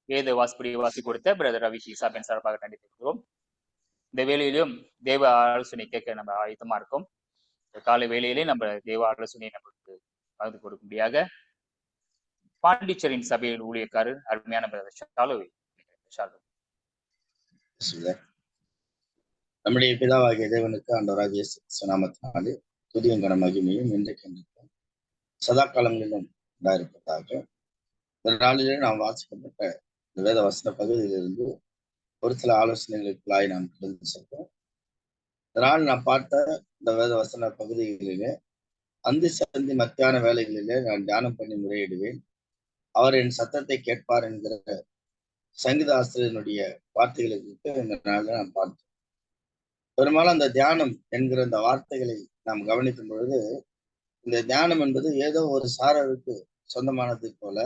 வேத வாசிப்படி வாசி கொடுத்த பிரதர் ரவி ஷீசாபின் சார்பாக நடித்திருக்கிறோம். இந்த வேலையிலும் தேவ ஆலோசனை கேட்க நம்ம ஆயத்தமா இருக்கோம். காலை வேளையிலே நம்ம தேவ ஆலோசனை நமக்கு பகிர்ந்து கொடுக்கும்படியாக பாண்டிச்சேரியின் சபையில் ஊழியக்காரர் அருமையான பிரதர் ஷாலு. நம்முடைய பிதாவாகிய தேவனுக்கு ஆண்டவராகிய நாமத்தினாலே துதியும் கன மகிமையும் இன்றைக்கு சதா காலங்களிலும் உண்டாயிருப்பதாக இந்த நாளிலே நாம் வாசிக்கப்பட்ட இந்த வேத வசன பகுதியிலிருந்து ஒரு சில ஆலோசனைகளுக்குள்ளாய் நாம் கடந்து செல்வோம். இதனால் நாம் பார்த்த இந்த வேத வசன பகுதிகளிலே அந்தி சந்தி மத்தியான வேலைகளிலே நான் தியானம் பண்ணி முறையிடுவேன், அவர் என் சத்தத்தை கேட்பார் என்கிற சங்கீத ஆசிரியனுடைய வார்த்தைகளுக்கு இந்த நாளில் நாம் பார்த்தோம். பெரும்பாலும் அந்த தியானம் என்கிற இந்த வார்த்தைகளை நாம் கவனிக்கும் பொழுது இந்த தியானம் என்பது ஏதோ ஒரு சாரருக்கு சொந்தமானது போல,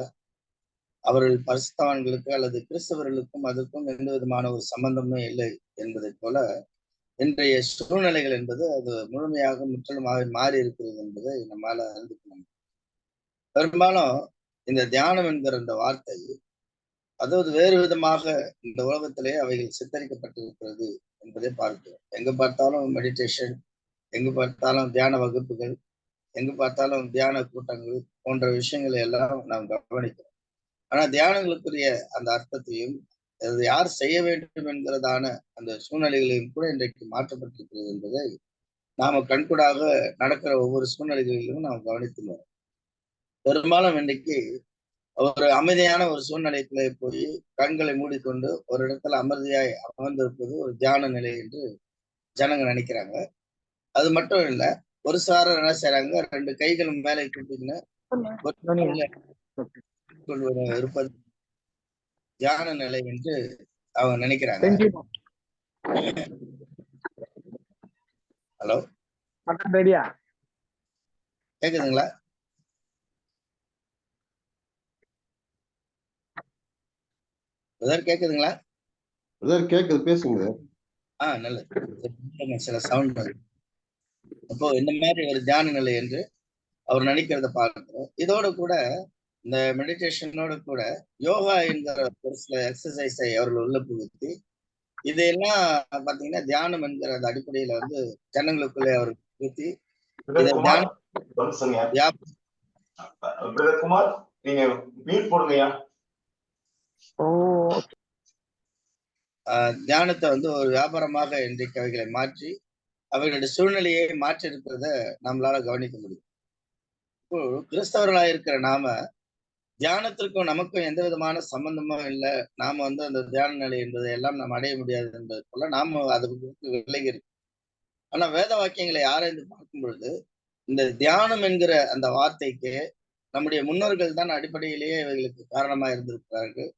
அவர்கள் பரிசுத்தவான்களுக்கு அல்லது கிறிஸ்தவர்களுக்கும் அதற்கும் எந்த விதமான ஒரு சம்பந்தமும் இல்லை என்பதை போல இன்றைய சூழ்நிலைகள் என்பது அது முழுமையாக முற்றிலுமாக மாறி இருக்கிறது என்பதை நம்மால அறிந்து கொள்ள முடியும். பெரும்பாலும் இந்த தியானம் என்கிற இந்த வார்த்தை அதாவது வேறு விதமாக இந்த உலகத்திலே அவைகள் சித்தரிக்கப்பட்டிருக்கிறது என்பதை பார்க்கிறோம். எங்க பார்த்தாலும் மெடிடேஷன், எங்கு பார்த்தாலும் தியான வகுப்புகள், எங்கு பார்த்தாலும் தியான கூட்டங்கள் போன்ற விஷயங்களை எல்லாம் நாம் கவனிக்கிறோம். ஆனா தியானங்களுக்குரிய அந்த அர்த்தத்தையும் அது யார் செய்ய வேண்டும் என்கிறதான அந்த சூழ்நிலைகளையும் கூட இன்றைக்கு மாற்றப்பட்டிருக்கிறது என்பதை நாம கண்கூடாக நடக்கிற ஒவ்வொரு சூழ்நிலைகளிலும் நாம் கவனித்துள்ளோம். பெரும்பாலும் இன்றைக்கு ஒரு அமைதியான ஒரு சூழ்நிலைக்குள்ளே போய் கண்களை மூடிக்கொண்டு ஒரு இடத்துல அமைதியாய் அமர்ந்திருப்பது ஒரு தியான நிலை என்று ஜனங்க நினைக்கிறாங்க. அது மட்டும் இல்ல, ஒரு சாரர் என்ன செய்யறாங்க, ரெண்டு கைகளும் மேலே கூட்டின்னு இருப்பது தியான நிலை என்று அவங்க நினைக்கிறாங்க. ஹலோ, கேக்குதுங்களா? கேக்குதுங்களா? கேக்குது, பேசுங்க. நல்லது. சில சவுண்ட். அப்போ இந்த மாதிரி ஒரு தியான நிலை என்று அவர் நினைக்கிறத பார்க்கிறோம். இதோட கூட இந்த மெடிடேஷனோட கூட யோகா என்கிற ஒரு சில எக்ஸசைஸை அவர்கள் உள்ள புகுத்தி இதையெல்லாம் பாத்தீங்கன்னா தியானம் என்கிற அந்த அடிப்படையில வந்து ஜனங்களுக்குள்ளே அவர் புகுத்தி தியானத்தை வந்து ஒரு வியாபாரமாக இன்றைக்கு அவைகளை மாற்றி அவர்களுடைய சூழ்நிலையை மாற்றி இருக்கிறத நம்மளால கவனிக்க முடியும். இப்போ கிறிஸ்தவர்களாக இருக்கிற நாம தியானத்திற்கும் நமக்கும் எந்த விதமான சம்பந்தமும் இல்லை, நாம வந்து அந்த தியான நிலை என்பதை எல்லாம் நாம் அடைய முடியாது என்பது போல நாம அதுக்கு விலகி இருக்கு. ஆனா வேத வாக்கியங்களை ஆராய்ந்து பார்க்கும் பொழுது இந்த தியானம் என்கிற அந்த வார்த்தைக்கு நம்முடைய முன்னோர்கள் தான் அடிப்படையிலேயே இவைகளுக்கு காரணமா இருந்திருக்கிறார்கள்.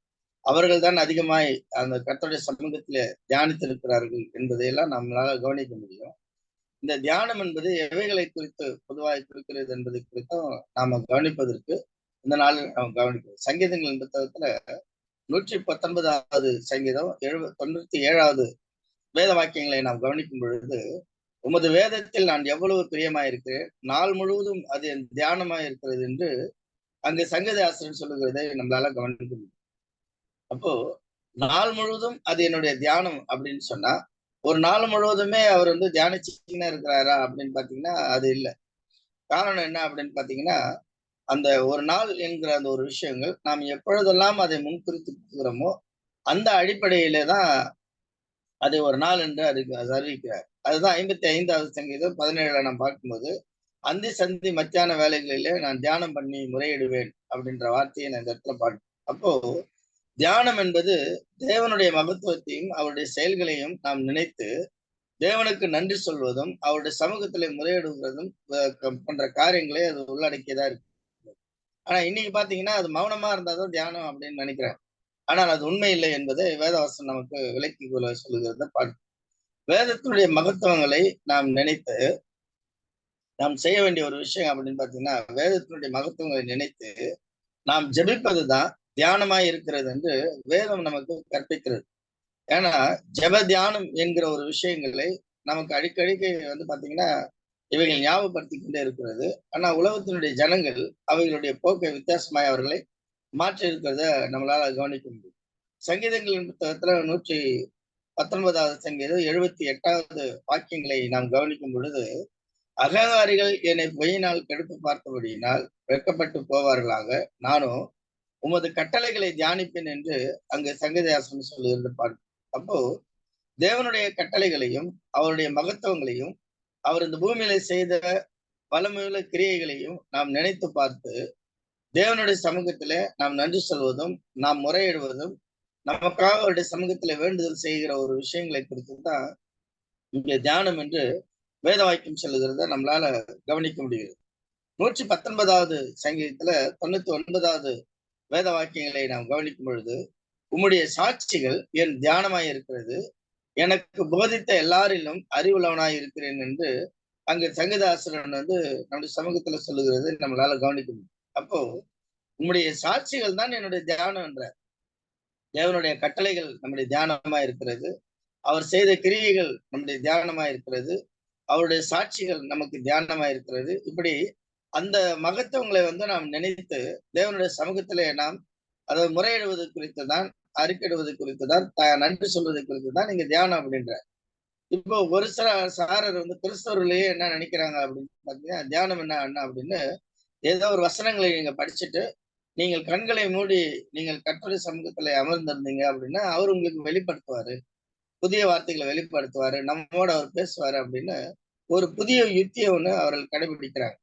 அவர்கள் தான் அதிகமாய் அந்த கர்த்தருடைய சமூகத்திலே தியானித்திருக்கிறார்கள் என்பதையெல்லாம் நம்மளால கவனிக்க முடியும். இந்த தியானம் என்பது எவைகளை குறித்து பொதுவாக குறிக்கிறது என்பதை குறித்தும் நாம கவனிப்பதற்கு இந்த நாளில் நாம் கவனிக்கிறோம். சங்கீதங்களின் புத்தகத்துல 119வது சங்கீதம் 97வது வேத வாக்கியங்களை நாம் கவனிக்கும் பொழுது, உமது வேதத்தில் நான் எவ்வளவு பிரியமாயிருக்கிறேன், நாள் முழுவதும் அது என் தியானமாய் இருக்கிறது என்று அங்கு சங்கீத ஆசிரியர் சொல்லுகிறதை நம்மளால கவனிக்க முடியும். அப்போ நாள் முழுவதும் அது என்னுடைய தியானம் அப்படின்னு சொன்னா, ஒரு நாள் முழுவதுமே அவர் வந்து தியானிச்சுக்கினே இருக்கிறாரா அப்படின்னு பாத்தீங்கன்னா அது இல்லை. காரணம் என்ன அப்படின்னு பாத்தீங்கன்னா, அந்த ஒரு நாள் என்கிற அந்த ஒரு விஷயங்கள் நாம் எப்பொழுதெல்லாம் அதை முன்குறித்துக்கிறோமோ அந்த அடிப்படையிலே தான் அதை ஒரு நாள் என்று அறிவிக்கிறார். அதுதான் 55வது சங்கீதம் 17 நாம் பார்க்கும்போது, அந்தி சந்தி மத்தியான வேலைகளிலே நான் தியானம் பண்ணி முறையிடுவேன் அப்படின்ற வார்த்தையை நான் இந்த இடத்துல பார்க்கிறேன். அப்போ தியானம் என்பது தேவனுடைய மகத்துவத்தையும் அவருடைய செயல்களையும் நாம் நினைத்து தேவனுக்கு நன்றி சொல்வதும் அவருடைய சமூகத்திலே முறையிடுவதும் போன்ற காரியங்களே அது உள்ளடக்கியதா இருக்கு. ஆனா இன்னைக்கு பாத்தீங்கன்னா அது மௌனமா இருந்தாதான் தியானம் அப்படின்னு நினைக்கிறேன். ஆனால் அது உண்மை இல்லை என்பதை வேதவசனம் நமக்கு விளக்கி சொல்லுகிறத பார்க்க. வேதத்தினுடைய மகத்துவங்களை நாம் நினைத்து நாம் செய்ய வேண்டிய ஒரு விஷயம் அப்படின்னு பாத்தீங்கன்னா, வேதத்தினுடைய மகத்துவங்களை நினைத்து நாம் ஜெபிப்பதுதான் தியானமாய் இருக்கிறது என்று வேதம் நமக்கு கற்பிக்கிறது. ஏன்னா ஜெப தியானம் என்கிற ஒரு விஷயங்களை நமக்கு அடிக்கடிக்கு வந்து பாத்தீங்கன்னா இவைகள் ஞாபகப்படுத்தி கொண்டே இருக்கிறது. ஆனா உலகத்தினுடைய ஜனங்கள் அவைகளுடைய போக்கை வித்தியாசமாய் அவர்களை மாற்றி இருக்கிறத நம்மளால கவனிக்க முடியும். சங்கீதங்களின் புத்தகத்துல 119வது சங்கீதம் 78வது வாக்கியங்களை நாம் கவனிக்கும் பொழுது, அகங்காரிகள் என்னை பொய்யினால் கெடுத்து பார்த்தபடியினால் வெட்கப்பட்டு போவார்களாக, நானும் உமது கட்டளைகளை தியானிப்பேன் என்று அங்கு சங்கீதயாசனம் சொல்லுகிறது பார்க்கும். அப்போ தேவனுடைய கட்டளைகளையும் அவருடைய மகத்துவங்களையும் அவர் இந்த பூமியில செய்த பலமுள்ள கிரியைகளையும் நாம் நினைத்து பார்த்து தேவனுடைய சமூகத்திலே நாம் நன்றி சொல்வதும் நாம் முறையிடுவதும் நமக்காக அவருடைய சமூகத்திலே வேண்டுதல் செய்கிற ஒரு விஷயங்களை குறித்து தான் இங்கே தியானம் என்று வேத வாக்கியம் சொல்லுகிறத நம்மளால கவனிக்க முடிகிறது. 119வது சங்கீதத்துல 99வது வேத வாக்கியங்களை நாம் கவனிக்கும் பொழுது, உம்முடைய சாட்சிகள் என் தியானமாய் இருக்கிறது, எனக்கு போதித்த எல்லாரிலும் அறிவுள்ளவனாய் இருக்கிறேன் என்று அங்கு சங்கீதாசிரியன் நம்முடைய சமூகத்துல சொல்லுகிறது நம்மளால கவனிக்க முடியும். அப்போ உம்முடைய சாட்சிகள் தான் என்னுடைய தியானம் என்ற தேவனுடைய கட்டளைகள் நம்முடைய தியானமா இருக்கிறது, அவர் செய்த கிரியைகள் நம்முடைய தியானமா இருக்கிறது, அவருடைய சாட்சிகள் நமக்கு தியானமா இருக்கிறது. இப்படி அந்த மகத்துவங்களை நாம் நினைத்து தேவனுடைய சமூகத்திலே நாம் அதை முறையிடுவது குறித்து தான், அறிக்கையிடுவது குறித்து தான், நன்றி சொல்வது குறித்து தான் நீங்க தியானம் அப்படின்ற. இப்போ ஒரு சில சாரர் கிறிஸ்தவர்களையே என்ன நினைக்கிறாங்க அப்படின்னு பாத்தீங்கன்னா, தியானம் என்ன அப்படின்னு ஏதோ ஒரு வசனங்களை நீங்க படிச்சுட்டு நீங்கள் கண்களை மூடி நீங்கள் கர்த்தருடைய சமூகத்துல அமர்ந்திருந்தீங்க அப்படின்னா அவர் உங்களுக்கு வெளிப்படுத்துவாரு, புதிய வார்த்தைகளை வெளிப்படுத்துவாரு, நம்மோட அவர் பேசுவாரு அப்படின்னு ஒரு புதிய யுத்தியை அவர்கள் கடைபிடிக்கிறாங்க.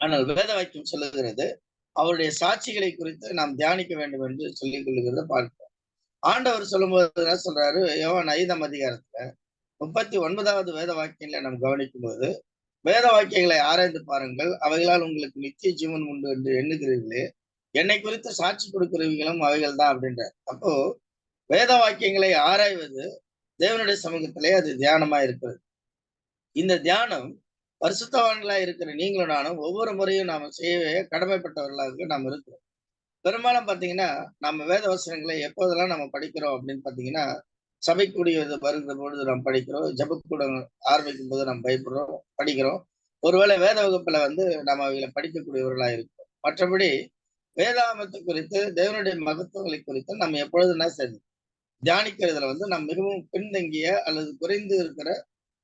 ஆனால் வேத வாக்கியம் சொல்லுகிறது அவருடைய சாட்சிகளை குறித்து நாம் தியானிக்க வேண்டும் என்று சொல்லிக் கொள்ளுகிறத பார்க்கிறோம். ஆண்டவர் சொல்லும்போது என்ன சொல்றாரு, யோவான் 5ஆம் அதிகாரத்துல 39வது வேத வாக்கியங்களை நாம் கவனிக்கும் போது, வேத வாக்கியங்களை ஆராய்ந்து பாருங்கள், அவைகளால் உங்களுக்கு நித்திய ஜீவன் உண்டு என்று எண்ணுகிறீர்களே, என்னை குறித்து சாட்சி கொடுக்கிறவர்களும் அவைகள் தான் அப்படின்ற. அப்போ வேத வாக்கியங்களை ஆராய்வது தேவனுடைய சமூகத்திலே அது தியானமா இருக்கிறது. இந்த தியானம் பரிசுத்தவான்களா இருக்கிற நீங்களும் நானும் ஒவ்வொரு முறையும் நாம செய்யவே கடமைப்பட்டவர்களாக நாம் இருக்கிறோம். பெரும்பாலும் பாத்தீங்கன்னா நம்ம வேத வசனங்களை எப்போதெல்லாம் நம்ம படிக்கிறோம் அப்படின்னு பாத்தீங்கன்னா, சபைக்குடிய வருகிற பொழுது நாம் படிக்கிறோம், ஜபக்கூடம் ஆரம்பிக்கும் போது நாம் படிக்கிறோம். ஒருவேளை வேத வகுப்புல நம்ம அவைகளை படிக்கக்கூடியவர்களா இருக்கிறோம். மற்றபடி வேதாகமத்தை குறித்து தேவனுடைய மகத்துவங்களை குறித்து நம்ம எப்பொழுதுனா சரி தியானிக்கிறதுல நாம் மிகவும் பின்தங்கிய அல்லது குறைந்து இருக்கிற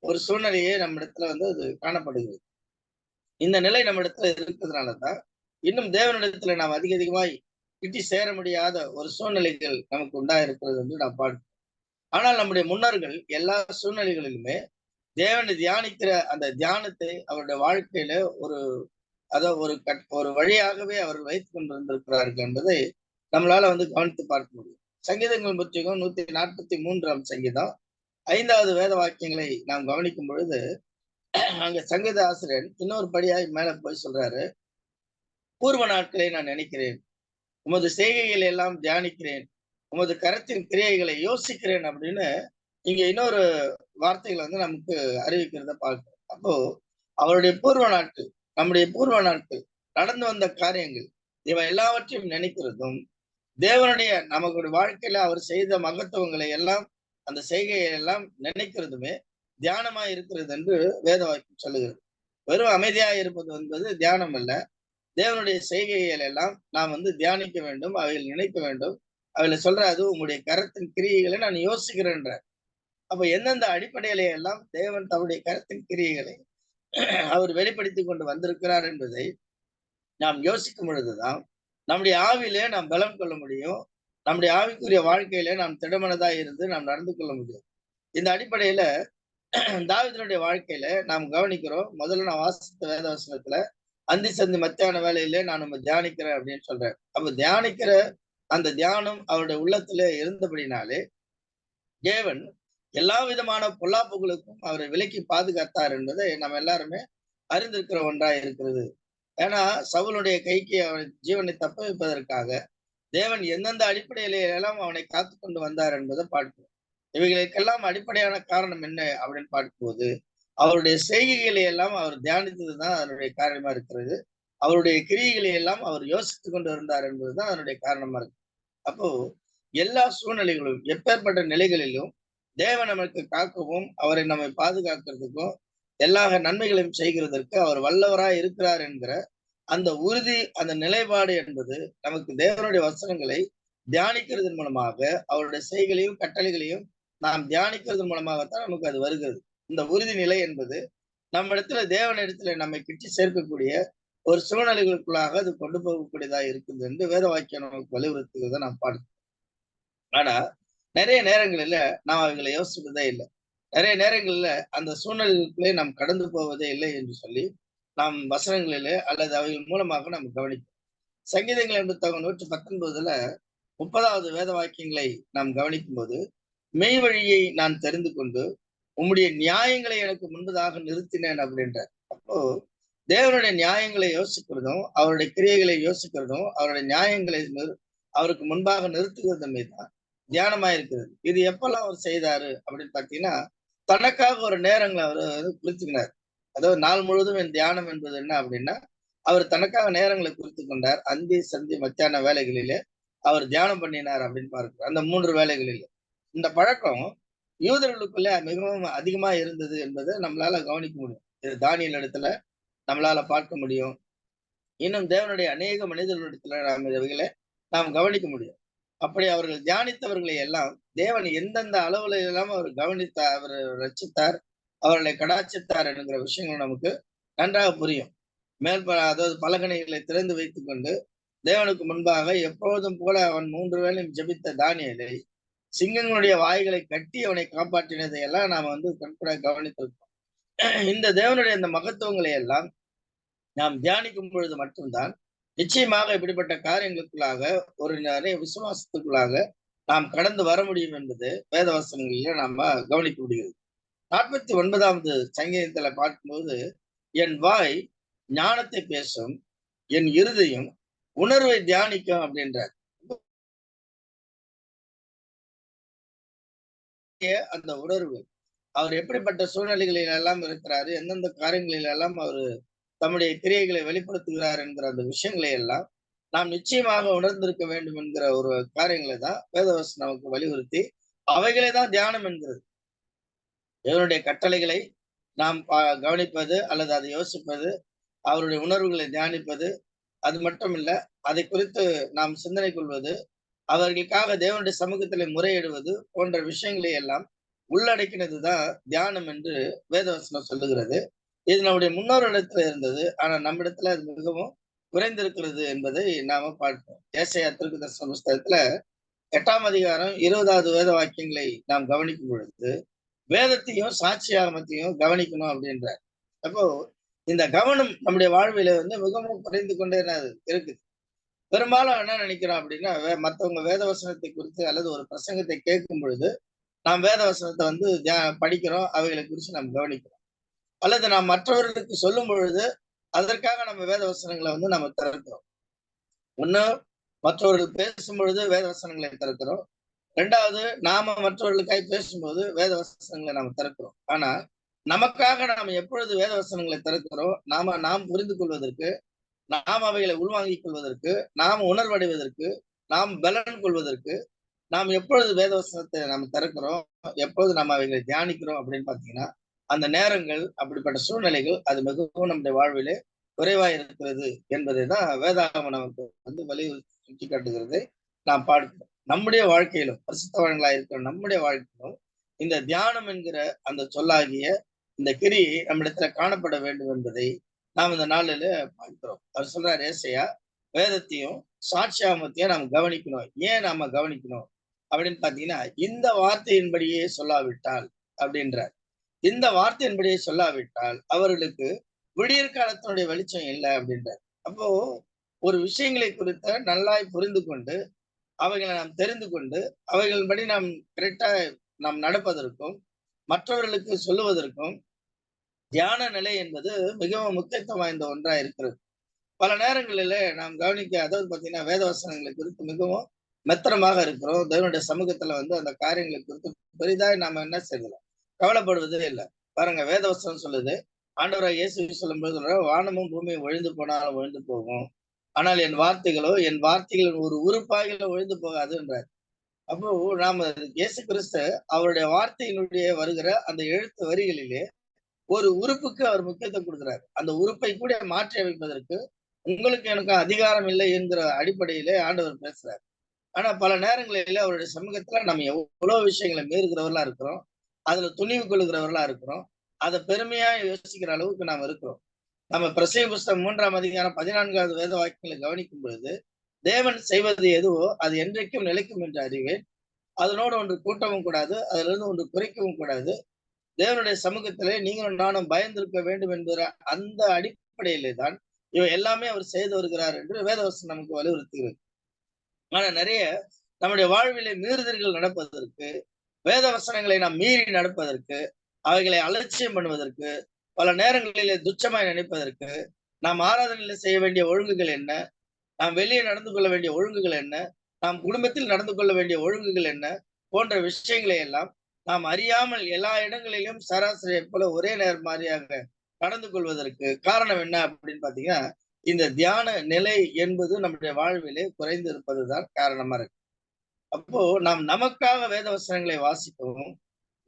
ஒரு சூழ்நிலையே நம்ம இடத்துல அது காணப்படுகிறது. இந்த நிலை நம்ம இடத்துல இருக்கிறதுனாலதான் இன்னும் தேவனிடத்துல நாம் அதிகமாய் கிட்டி சேர முடியாத ஒரு சூழ்நிலைகள் நமக்கு உண்டா இருக்கிறது என்று நாம் பார்க்கிறோம். ஆனால் நம்முடைய முன்னோர்கள் எல்லா சூழ்நிலைகளிலுமே தேவனை தியானிக்கிற அந்த தியானத்தை அவருடைய வாழ்க்கையில ஒரு வழியாகவே அவர்கள் வைத்துக் கொண்டிருந்திருக்கிறார்கள் என்பதை நம்மளால கவனித்து பார்க்க முடியும். சங்கீதங்கள் புத்தகம் 143ஆம் சங்கீதம் 5வது வேத வாக்கியங்களை நாம் கவனிக்கும் பொழுது, அங்க சங்கீத ஆசிரியர் இன்னொரு படியாய் மேல போய் சொல்றாரு, பூர்வ நாட்களை நான் நினைக்கிறேன், உமது செய்கைகளை எல்லாம் தியானிக்கிறேன், உமது கரத்தின் கிரியைகளை யோசிக்கிறேன் அப்படின்னு இங்க இன்னொரு வார்த்தைகளை நமக்கு அறிவிக்கிறத பார்க்கிறோம். அப்போ அவருடைய பூர்வ நாட்கள், நம்முடைய பூர்வ நாட்கள் நடந்து வந்த காரியங்கள் இவ எல்லாவற்றையும் நினைக்கிறதும், தேவனுடைய நமக்கு வாழ்க்கையில அவர் செய்த மகத்துவங்களை எல்லாம் அந்த செய்கையை எல்லாம் நினைக்கிறதுமே தியானமா இருக்கிறது என்று வேத வாக்கியம் சொல்லுகிறது. வெறும் அமைதியா இருப்பது என்பது தியானம் அல்ல. தேவனுடைய செய்கைகள் எல்லாம் நாம் தியானிக்க வேண்டும், அவைகள் நினைக்க வேண்டும். அவைகளை சொல்றாது உங்களுடைய கரத்தின் கிரியைகளை நான் யோசிக்கிறேன்ற. அப்ப எந்தெந்த அடிப்படையில எல்லாம் தேவன் தன்னுடைய கரத்தின் கிரியைகளை அவர் வெளிப்படுத்தி கொண்டு வந்திருக்கிறார் என்பதை நாம் யோசிக்கும் பொழுதுதான் நம்முடைய ஆவிலே நாம் பலம் கொள்ள முடியும். நம்முடைய ஆவிக்குரிய வாழ்க்கையில நாம் திடமனதா இருந்து நாம் நடந்து கொள்ள முடியும். இந்த அடிப்படையில தாவீதினுடைய வாழ்க்கையில நாம் கவனிக்கிறோம். முதல்ல நான் வாசித்த வேத வசனத்துல அந்தி சந்தி மத்தியான வேலையிலே நான் நம்ம தியானிக்கிறேன் அப்படின்னு சொல்றேன். அப்ப தியானிக்கிற அந்த தியானம் அவருடைய உள்ளத்துல இருந்தபடினாலே தேவன் எல்லா விதமான பொல்லாப்புகளுக்கும் அவரை விலக்கி பாதுகாத்தார் என்பதை நம்ம எல்லாருமே அறிந்திருக்கிற ஒன்றா இருக்கிறது. ஏன்னா சவுலுடைய கைக்கு அவன் ஜீவனை தப்ப வைப்பதற்காக தேவன் எந்தெந்த அடிப்படையில எல்லாம் அவனை காத்து கொண்டு வந்தார் என்பதை பார்க்கிறோம். இவைகளுக்கெல்லாம் அடிப்படையான காரணம் என்ன அப்படின்னு பார்க்கும்போது அவருடைய செய்கைகளை எல்லாம் அவர் தியானித்ததுதான் அதனுடைய காரணமா இருக்கிறது. அவருடைய கிரியைகளை எல்லாம் அவர் யோசித்து கொண்டு இருந்தார் என்பதுதான் அதனுடைய காரணமா இருக்கு. அப்போ எல்லா சூழ்நிலைகளும் எப்பேற்பட்ட நிலைகளிலும் தேவன் நமக்கு காக்கவும் அவரை நம்மை பாதுகாக்கிறதுக்கும் எல்லா நன்மைகளையும் செய்கிறதற்கு அவர் வல்லவராய் இருக்கிறார் என்கிற அந்த உறுதி, அந்த நிலைப்பாடு என்பது நமக்கு தேவனுடைய வசனங்களை தியானிக்கிறதன் மூலமாக அவருடைய செய்களையும் கட்டளைகளையும் நாம் தியானிக்கிறதன் மூலமாகத்தான் நமக்கு அது வருகிறது. இந்த உறுதி நிலை என்பது நம்ம இடத்துல தேவனிடத்துல நம்மை கிட்டி சேர்க்கக்கூடிய ஒரு சூழ்நிலைகளுக்குள்ளாக அது கொண்டு போகக்கூடியதா இருக்குது என்று வேத வாக்கியம் நமக்கு வலியுறுத்துகிறத நாம் பார்க்கிறோம். ஆனா நிறைய நேரங்களில நாம் அவைகளை யோசிப்பதே இல்லை. நிறைய நேரங்களில அந்த சூழ்நிலைகளுக்குள்ளே நாம் கடந்து போவதே இல்லை என்று சொல்லி நாம் வசனங்களிலே அல்லது அவைகள் மூலமாக நாம் கவனிக்கிறோம். சங்கீதங்கள் 119 30வது வேத வாக்கியங்களை நாம் கவனிக்கும் போது, மெய் வழியை நான் தெரிந்து கொண்டு உம்முடைய நியாயங்களை எனக்கு முன்பதாக நிறுத்தினேன் அப்படின்றார். அப்போ தேவனுடைய நியாயங்களை யோசிக்கிறதும் அவருடைய கிரியைகளை யோசிக்கிறதும் அவருடைய நியாயங்களை அவருக்கு முன்பாக நிறுத்துகிறது தான் தியானமா இருக்கிறது. இது எப்பெல்லாம் அவர் செய்தாரு அப்படின்னு பாத்தீங்கன்னா, தனக்காக ஒரு நேரங்களை அவர் குறித்துக்கினார். அதாவது நாள் முழுவதும் என் தியானம் என்பது என்ன அப்படின்னா, அவர் தனக்காக நேரங்களை குறித்து கொண்டார். அந்தி சந்தி மத்தியான வேலைகளிலே அவர் தியானம் பண்ணினார் அப்படின்னு பார்க்கிறோம். அந்த 3 வேலைகளிலே இந்த பழக்கம் யூதர்களுக்குள்ள மிகவும் அதிகமா இருந்தது என்பதை நம்மளால கவனிக்க முடியும். இது தானியேல் இடத்துல நம்மளால பார்க்க முடியும். இன்னும் தேவனுடைய அநேக மனிதர்களிடத்துல நாம் இவைகளை நாம் கவனிக்க முடியும். அப்படி அவர்கள் தியானித்தவர்களை எல்லாம் தேவன் எந்தெந்த அளவுல எல்லாம் அவர் கவனித்தார், அவர் ரட்சித்தார், அவர்களை கடாட்சித்தார் என்கிற விஷயங்கள் நமக்கு நன்றாக புரியும். அதாவது பலகணிகளை திறந்து வைத்துக் கொண்டு தேவனுக்கு முன்பாக எப்பொழுதும் போல அவன் 3 வேளையும் ஜெபித்த தானியேலை சிங்கங்களுடைய வாய்களை கட்டி அவனை காப்பாற்றினதை எல்லாம் நாம கண்கூட கவனித்திருக்கோம். இந்த தேவனுடைய இந்த மகத்துவங்களை எல்லாம் நாம் தியானிக்கும் பொழுது மட்டும்தான் நிச்சயமாக இப்படிப்பட்ட காரியங்களுக்குள்ளாக ஒரு நிறைய விசுவாசத்துக்குள்ளாக நாம் கடந்து வர முடியும் என்பது வேதவசனங்களில நாம கவனிக்க முடிகிறது. 49வது சங்கீதத்துல பார்க்கும்போது, என் வாய் ஞானத்தை பேசும், என் இருதயம் உணர்வை தியானிக்கும் அப்படின்றார். அந்த உணர்வு அவர் எப்படிப்பட்ட சூழ்நிலைகளில் எல்லாம் இருக்கிறாரு, எந்தெந்த காரியங்களில் எல்லாம் அவர் தம்முடைய கிரியைகளை வெளிப்படுத்துகிறார் என்கிற அந்த விஷயங்களை எல்லாம் நாம் நிச்சயமாக உணர்ந்திருக்க வேண்டும் என்கிற ஒரு காரியங்களை தான் வேதவசனம் நமக்கு வலியுறுத்தி அவைகளை தான் தியானம் என்கிறது. தேவனுடைய கட்டளைகளை நாம் கவனிப்பது அல்லது அதை யோசிப்பது, அவருடைய உணர்வுகளை தியானிப்பது, அது மட்டும் இல்ல அதை குறித்து நாம் சிந்தனை கொள்வது, அவர்களுக்காக தேவனுடைய சமூகத்திலே முறையிடுவது போன்ற விஷயங்களை எல்லாம் உள்ளடக்கினதுதான் தியானம் என்று வேதவசனம் சொல்லுகிறது. இது நம்முடைய முன்னோரிடத்துல இருந்தது, ஆனா நம்மிடத்துல அது மிகவும் குறைந்திருக்கிறது என்பதை நாம பார்ப்போம். ஏசாயா தீர்க்கதரிசன புஸ்தகத்துல 8ஆம் அதிகாரம் 20வது வேத வாக்கியங்களை நாம் கவனிக்கும் பொழுது வேதத்தையும் சாட்சியாகமத்தையும் கவனிக்கணும் அப்படின்றார். அப்போ இந்த கவனம் நம்முடைய வாழ்வில மிகவும் குறைந்து கொண்டே இருக்குது. பெரும்பாலும் என்ன நினைக்கிறோம் அப்படின்னா, மற்றவங்க வேதவசனத்தை குறித்து அல்லது ஒரு பிரசங்கத்தை கேட்கும் பொழுது நாம் வேதவசனத்தை படிக்கிறோம், அவைகளை குறித்து நாம் கவனிக்கிறோம். அல்லது நாம் மற்றவர்களுக்கு சொல்லும் பொழுது அதற்காக நம்ம வேதவசனங்களை நம்ம திறக்கிறோம். ஒண்ணு, மற்றவர்கள் பேசும் பொழுது வேதவசனங்களை திறக்கிறோம். 2வது, நாம மற்றவர்களுக்காக பேசும்போது வேதவசனங்களை நாம திறக்கிறோம். ஆனா நமக்காக நாம் எப்பொழுது வேதவசனங்களை திறக்கிறோம், நாம் புரிந்து கொள்வதற்கு, நாம் அவைகளை உள்வாங்கிக் கொள்வதற்கு, நாம் உணர்வடைவதற்கு, நாம் பலன் கொள்வதற்கு நாம் எப்பொழுது வேதவசனத்தை நாம் திறக்கிறோம், எப்பொழுது நாம் அவைகளை தியானிக்கிறோம் அப்படின்னு பாத்தீங்கன்னா, அந்த நேரங்கள், அப்படிப்பட்ட சூழ்நிலைகள் அது மிகவும் நம்முடைய வாழ்விலே குறைவா இருக்கிறது என்பதை தான் வேதாகமம் நமக்கு வலியுறுத்தி சுட்டி காட்டுகிறது. நாம் பார்க்கிறோம். நம்முடைய வாழ்க்கையிலும் பரிசுத்தவான்களா இருக்கிற நம்முடைய வாழ்க்கையிலும் இந்த தியானம் என்கிற அந்த சொல்லாகிய இந்த கிரியை நம்மிடத்துல காணப்பட வேண்டும் என்பதை நாம் இந்த நாளில பார்க்கிறோம். அவர் சொல்றார், ஏசாயா, வேதத்தையும் சாட்சியாகமத்தையும் நாம் கவனிக்கணும். ஏன் நாம கவனிக்கணும் அப்படின்னு பாத்தீங்கன்னா, இந்த வார்த்தையின்படியே சொல்லாவிட்டால் அப்படின்றார். இந்த வார்த்தையின்படியே சொல்லாவிட்டால் அவர்களுக்கு விடியற் காலத்தினுடைய வெளிச்சம் இல்லை அப்படின்றார். அப்போ ஒரு விஷயங்களை குறித்த நல்லாய் புரிந்து கொண்டு அவைகளை நாம் தெரிந்து கொண்டு அவைகளின்படி நாம் கரெக்டா நாம் நடப்பதற்கும் மற்றவர்களுக்கு சொல்லுவதற்கும் தியான நிலை என்பது மிகவும் முக்கியத்துவம் வாய்ந்த ஒன்றா இருக்கிறது. பல நேரங்களில நாம் கவனிக்க, அதாவது பாத்தீங்கன்னா, வேதவசனங்களை குறித்து மிகவும் மெத்தனமாக இருக்கிறோம். தேவனுடைய சமூகத்துல அந்த காரியங்களை குறித்து பெரிதாய் நாம என்ன செய்யலாம், கவலைப்படுவதே இல்லை. பாருங்க, வேதவசனம் சொல்லுது, ஆண்டவராக இயேசு சொல்லும்போது, வானமும் பூமியும் ஒழிந்து போனாலும் ஒழிந்து போகும், ஆனால் என் வார்த்தைகள் ஒரு உறுப்பாகில ஒழிந்து போகாதுன்றார். அப்போ நாம இயேசு கிறிஸ்து அவருடைய வார்த்தையினுடைய வருகிற அந்த எழுத்து வரிகளிலே ஒரு உறுப்புக்கு அவர் முக்கியத்துவம் கொடுக்கிறார். அந்த உறுப்பை கூட மாற்றி அமைப்பதற்கு உங்களுக்கு எனக்கு அதிகாரம் இல்லை என்கிற அடிப்படையிலே ஆண்டவர் பேசுறார். ஆனா பல நேரங்களில அவருடைய சமூகத்துல நம்ம எவ்வளவு விஷயங்களை மீறுகிறவர்களா இருக்கிறோம். அதுல துணிவு கொள்ளுகிறவர்களா இருக்கிறோம். அதை பெருமையா யோசிக்கிற அளவுக்கு நாம் இருக்கிறோம். நம்ம பிரசங்க புஸ்தகம் 3ஆம் அதிகாரம் 14வது வேத வாக்கியங்களை கவனிக்கும் பொழுது, தேவன் செய்வது எதுவோ அது என்றைக்கும் நிலைக்கும் என்று அறிவேன். அதனோடு ஒன்று கூட்டவும் கூடாது, அதுல இருந்து ஒன்று குறைக்கவும் கூடாது. தேவனுடைய சமூகத்திலே நீங்களும் நானும் பயந்திருக்க வேண்டும் என்கிற அந்த அடிப்படையிலே தான் இவை எல்லாமே அவர் செய்து வருகிறார் என்று வேதவசனம் நமக்கு வலியுறுத்துகிறது. ஆனா நிறைய நம்முடைய வாழ்விலே மீறுதல்கள் நடப்பதற்கு, வேத வசனங்களை நாம் மீறி நடப்பதற்கு, அவைகளை அலட்சியம் பண்ணுவதற்கு, பல நேரங்களிலே துச்சமாய் நினைப்பதற்கு, நாம் ஆராதனையில செய்ய வேண்டிய ஒழுங்குகள் என்ன, நாம் வெளியே நடந்து கொள்ள வேண்டிய ஒழுங்குகள் என்ன, நாம் குடும்பத்தில் நடந்து கொள்ள வேண்டிய ஒழுங்குகள் என்ன போன்ற விஷயங்களை எல்லாம் நாம் அறியாமல் எல்லா இடங்களிலும் சராசரியை போல ஒரே நேர் மாதிரியாக நடந்து கொள்வதற்கு காரணம் என்ன அப்படின்னு பாத்தீங்கன்னா, இந்த தியான நிலை என்பது நம்முடைய வாழ்விலே குறைந்து இருப்பதுதான் காரணமா இருக்கு. அப்போ நாம் நமக்காக வேத வசனங்களை வாசிக்கவும்,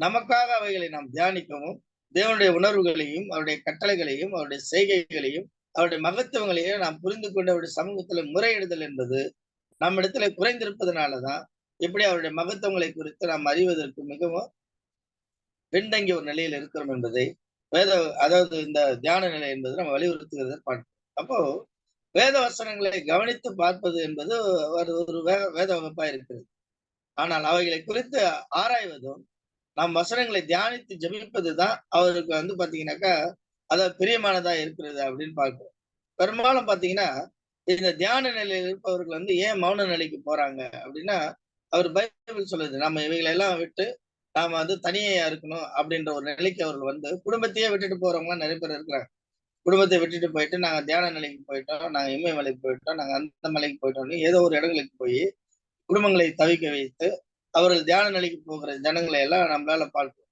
நமக்காக அவைகளை நாம் தியானிக்கவும், தேவனுடைய உணர்வுகளையும் அவருடைய கட்டளைகளையும் அவருடைய செய்கைகளையும் அவருடைய மகத்துவங்களையும் நாம் புரிந்து கொண்டு அவருடைய சமூகத்துல முறையிடுதல் என்பது நம்மிடத்துல குறைந்திருப்பதனாலதான் எப்படி அவருடைய மகத்துவங்களை குறித்து நாம் அறிவதற்கு மிகவும் பின்தங்கிய ஒரு நிலையில் இருக்கிறோம் என்பதை வேத அதாவது இந்த தியான நிலை என்பது நம்ம வலியுறுத்துகிறத பார்க்கிறோம். அப்போ வேத வசனங்களை கவனித்து பார்ப்பது என்பது ஒரு வேத வகுப்பா இருக்கிறது. ஆனால் அவைகளை குறித்து ஆராய்வதும் நாம் வசனங்களை தியானித்து ஜெபிப்பதுதான் அவருக்கு பாத்தீங்கன்னாக்கா அதாவது பிரியமானதா இருக்கிறது அப்படின்னு பார்க்கிறோம். பெரும்பாலும் பாத்தீங்கன்னா இந்த தியான நிலையில் இருப்பவர்கள் ஏன் மௌன நிலைக்கு போறாங்க அப்படின்னா, அவர் பைபிள் சொல்லுது நம்ம இவைகளை எல்லாம் விட்டு நாம தனியா இருக்கணும் அப்படின்ற ஒரு நிலைக்கு அவர்கள் குடும்பத்தையே விட்டுட்டு போறவங்க நிறைய பேர் இருக்கிறாங்க. குடும்பத்தை விட்டுட்டு போயிட்டு நாங்க தியான நிலைக்கு போயிட்டோம், நாங்க இமயமலைக்கு போயிட்டோம், நாங்க அந்த மலைக்கு போயிட்டோம்னு ஏதோ ஒரு இடங்களுக்கு போய் குடும்பங்களை தவிக்க வைத்து அவர்கள் தியான நிலைக்கு போகிற ஜனங்களை எல்லாம் நம்மளால பார்க்கிறோம்.